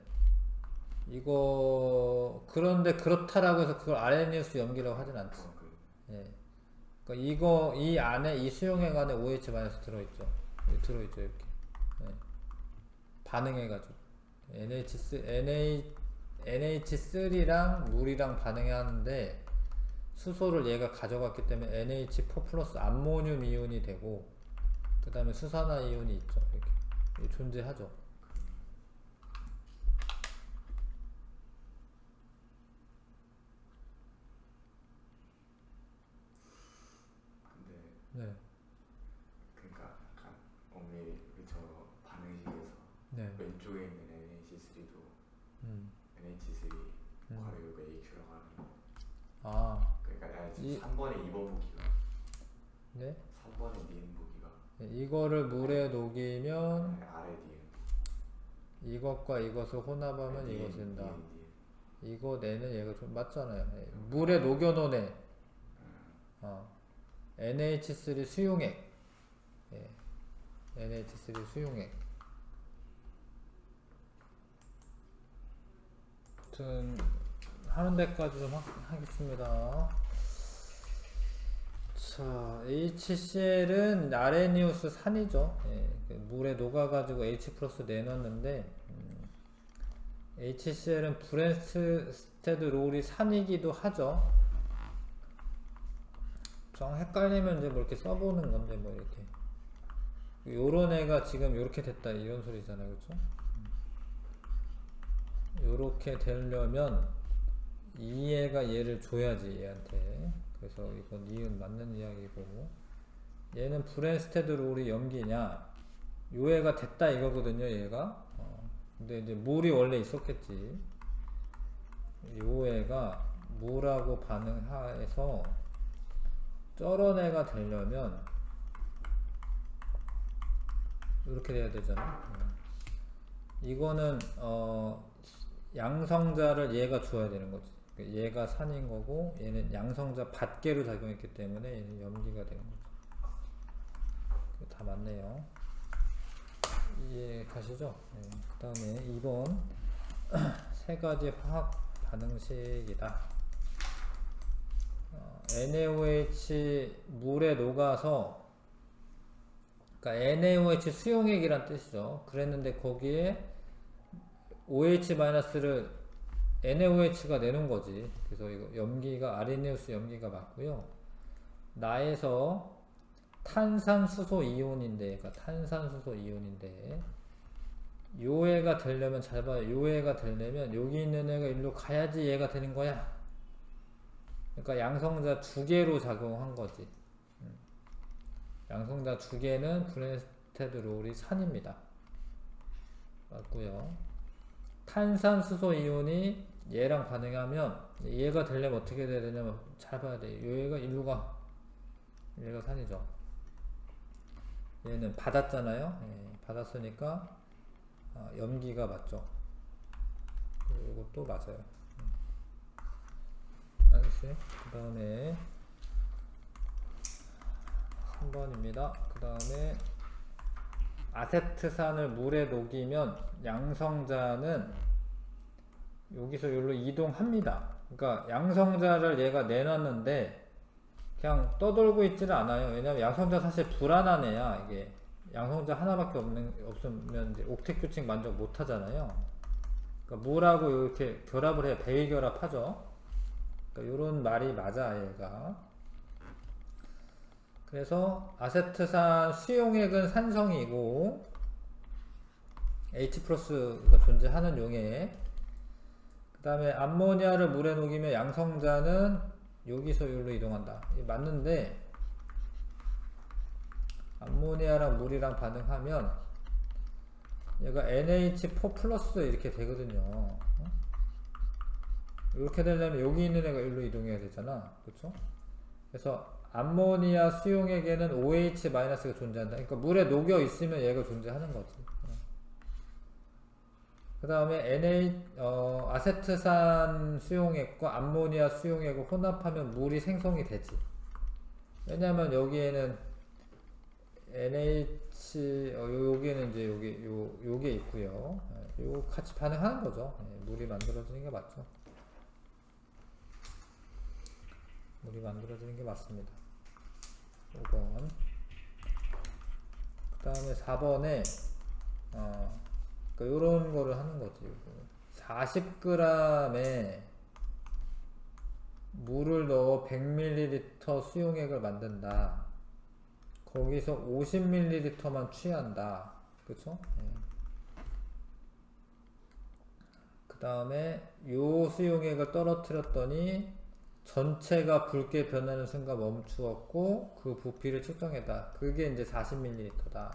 이거 그런데 그렇다라고 해서 그걸 아레니우스 염기라고 하진 않지. 예. 그러니까 이 안에 이 수용액 안에 OH- 들어있죠. 들어있죠 이렇게. 예. 반응해가지고 NH3랑 물이랑 반응해 하는데 수소를 얘가 가져갔기 때문에 NH4 플러스 암모늄 이온이 되고 그 다음에 수산화 이온이 있죠. 이렇게 존재하죠. 근데 네. 그러니까 약간 엄밀히 저 반응식에서 네. 왼쪽에 있는 NH3도 NH3 괄호가 AQ라고 하는 거. 아, 그러니까 3번에 2번 보기가 네. 3번에 니은 보기가 이거를 물에 녹이면 아래 니은 이것과 이것을 혼합하면 니은, 이것이 된다. 니은. 이거 내는 얘가 좀 맞잖아요. 예. 물에 녹여놓은 애. NH3 수용액. 예. NH3 수용액. 아무튼 하는 데까지 좀 하겠습니다. 자, HCl은 아레니우스 산이죠. 예. 그 물에 녹아가지고 H 플러스 내놨는데 HCl은 브랜스테드 롤이 산이기도 하죠. 좀 헷갈리면 이제 뭐 이렇게 써보는 건데 뭐 이렇게 요런 애가 지금 요렇게 됐다 이런 소리잖아요, 그쵸? 요렇게 되려면 이 애가 얘를 줘야지 얘한테. 그래서 이건 니은 맞는 이야기고 얘는 브랜스테드 롤이 염기냐 요 애가 됐다 이거거든요 얘가. 근데 이제 물이 원래 있었겠지. 요 애가 물하고 반응해서 저런 애가 되려면 이렇게 돼야 되잖아. 이거는 양성자를 얘가 주어야 되는 거지. 얘가 산인 거고 얘는 양성자 밖으로 작용했기 때문에 얘는 염기가 되는 거죠. 다 맞네요. 이해 가시죠? 네. 그 다음에 2번 세 가지 화학 반응식이다. NaOH 물에 녹아서 그러니까 NaOH 수용액이란 뜻이죠. 그랬는데 거기에 OH-를 NaOH가 내는 거지. 그래서 이거 염기가 아레니우스 염기가 맞고요. 나에서 탄산수소 이온인데, 그러니까 탄산수소 이온인데, 요 애가 되려면 잘 봐요. 요 애가 되려면 여기 있는 애가 일로 가야지 얘가 되는 거야. 그러니까 양성자 두 개로 작용한 거지. 양성자 두 개는 브랜스테드 롤이 산입니다. 맞고요. 탄산수소 이온이 얘랑 반응하면 얘가 되려면 어떻게 돼야 되냐면 잘 봐야 돼. 요 얘가 일로 가. 얘가 산이죠. 얘는 받았잖아요. 예, 받았으니까 염기가 맞죠. 이것도 맞아요. 알겠어요? 그 다음에 3번입니다. 그 다음에 아세트산을 물에 녹이면 양성자는 여기서 여기로 이동합니다. 그러니까 양성자를 얘가 내놨는데 그냥 떠돌고 있지는 않아요. 왜냐면 양성자 사실 불안한 애야. 이게 양성자 하나밖에 없으면 이제 옥텟 규칙 만족 못 하잖아요. 그러니까 물하고 이렇게 결합을 해야 대위결합하죠. 그러니까 요런 말이 맞아 얘가. 그래서 아세트산 수용액은 산성이고 H 플러스가 존재하는 용액. 그 다음에 암모니아를 물에 녹이면 양성자는 여기서 여기로 이동한다. 이게 맞는데 암모니아랑 물이랑 반응하면 얘가 NH4 플러스 이렇게 되거든요. 이렇게 되려면 여기 있는 애가 여기로 이동해야 되잖아. 그쵸? 그래서 암모니아 수용액에는 OH-가 존재한다. 그러니까 물에 녹여 있으면 얘가 존재하는 거지. 그 다음에 아세트산 수용액과 암모니아 수용액을 혼합하면 물이 생성이 되지. 왜냐면 여기에는 여기에는 이제 요게 있고요. 요 같이 반응하는 거죠. 물이 만들어지는 게 맞죠. 물이 만들어지는 게 맞습니다. 5번. 그 다음에 4번에 그러니까 요런 거를 하는 거지. 40g에 물을 넣어 100ml 수용액을 만든다. 거기서 50ml만 취한다. 그쵸? 그 다음에 요 수용액을 떨어뜨렸더니 전체가 붉게 변하는 순간 멈추었고 그 부피를 측정했다. 그게 이제 40ml다.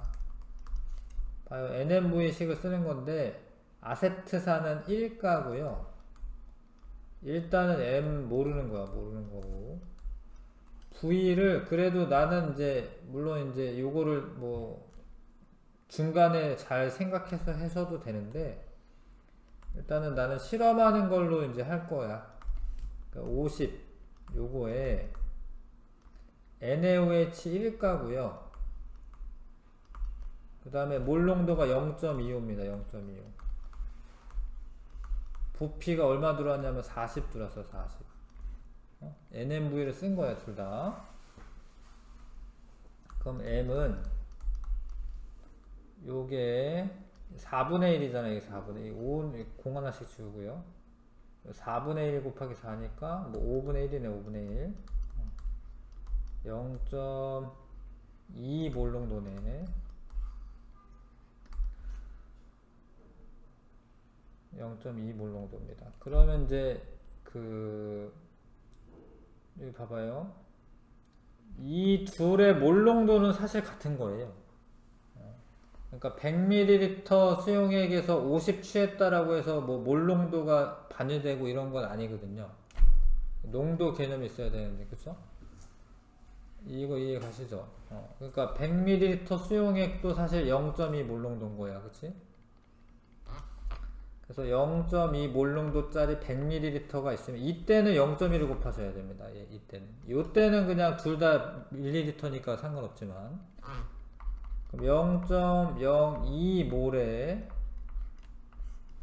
봐요. NMV식을 쓰는 건데 아세트산은 1가고요. 일단은 M 모르는 거야. 모르는 거고. V를 그래도 나는 이제 물론 이제 요거를 뭐 중간에 잘 생각해서 하셔도 되는데 일단은 나는 실험하는 걸로 이제 할 거야. 그러니까 50 요거에 NaOH 1가고요. 그 다음에 몰농도가 0.25입니다. 0.25. 부피가 얼마 들어왔냐면 40 들어왔어. 40. NMV를 쓴 거야. 둘 다. 그럼 M은 요게 4분의 1이잖아요. 이게 4분의 1. 5는 공 하나씩 지우고요. 4분의 1 곱하기 4니까 뭐 5분의 1이네. 5분의 1. 0.2 몰농도네. 0.2 몰농도입니다. 그러면 이제 여기 봐봐요. 이 둘의 몰농도는 사실 같은 거예요. 그러니까 100ml 수용액에서 50 취했다라고 해서 뭐 몰농도가 반영되고 이런 건 아니거든요. 농도 개념이 있어야 되는데, 그쵸? 이거 이해 가시죠? 그러니까 100ml 수용액도 사실 0.2 몰농도인 거야, 그치? 그래서 0.2 몰농도짜리 100ml가 있으면 이때는 0.1을 곱하셔야 됩니다. 이때는. 이때는 그냥 둘 다 밀리리터니까 상관없지만. 그럼 0.02 몰에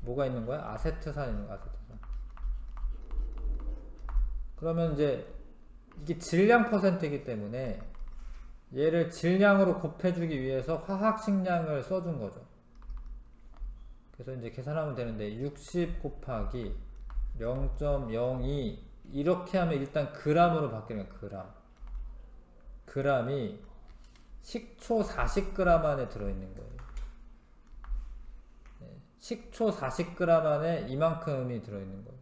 뭐가 있는 거야? 아세트산 있는 거야. 아세트산. 그러면 이제 이게 질량 퍼센트이기 때문에 얘를 질량으로 곱해주기 위해서 화학식량을 써준 거죠. 그래서 이제 계산하면 되는데 60 곱하기 0.02 이렇게 하면 일단 g으로 바뀌는 그람. g이 식초 40g 안에 들어있는 거예요. 식초 40g 안에 이만큼이 들어있는 거예요.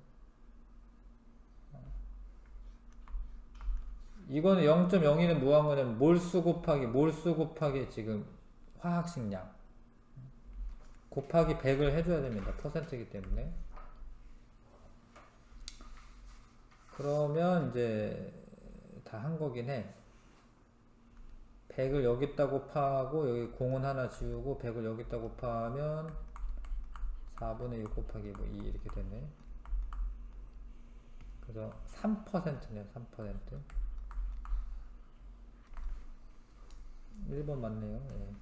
이거는 0.02는 뭐 한 거냐면 몰수 곱하기 지금 화학식량 곱하기 100을 해줘야 됩니다. 퍼센트이기 때문에. 그러면 이제 다 한 거긴 해. 100을 여기다 곱하고 여기 공은 하나 지우고 100을 여기다 곱하면 4분의 6 곱하기 뭐 2 이렇게 되네. 그래서 3%네요. 3%. 1번 맞네요. 네.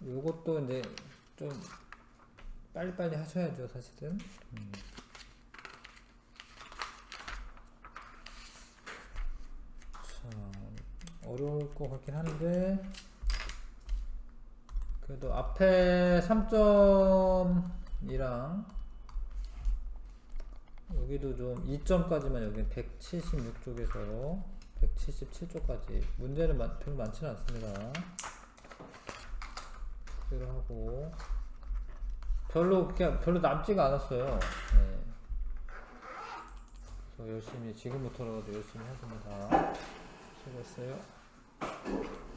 요것도 이제 좀 빨리빨리 하셔야죠, 사실은. 자, 어려울 것 같긴 한데, 그래도 앞에 3점이랑 여기도 좀 2점까지만 여기 176쪽에서 177쪽까지 문제는 별로 많지는 않습니다. 그대로 하고 별로 남지가 않았어요. 네. 그래서 열심히 지금부터라도 열심히 해봅니다. 수고했어요.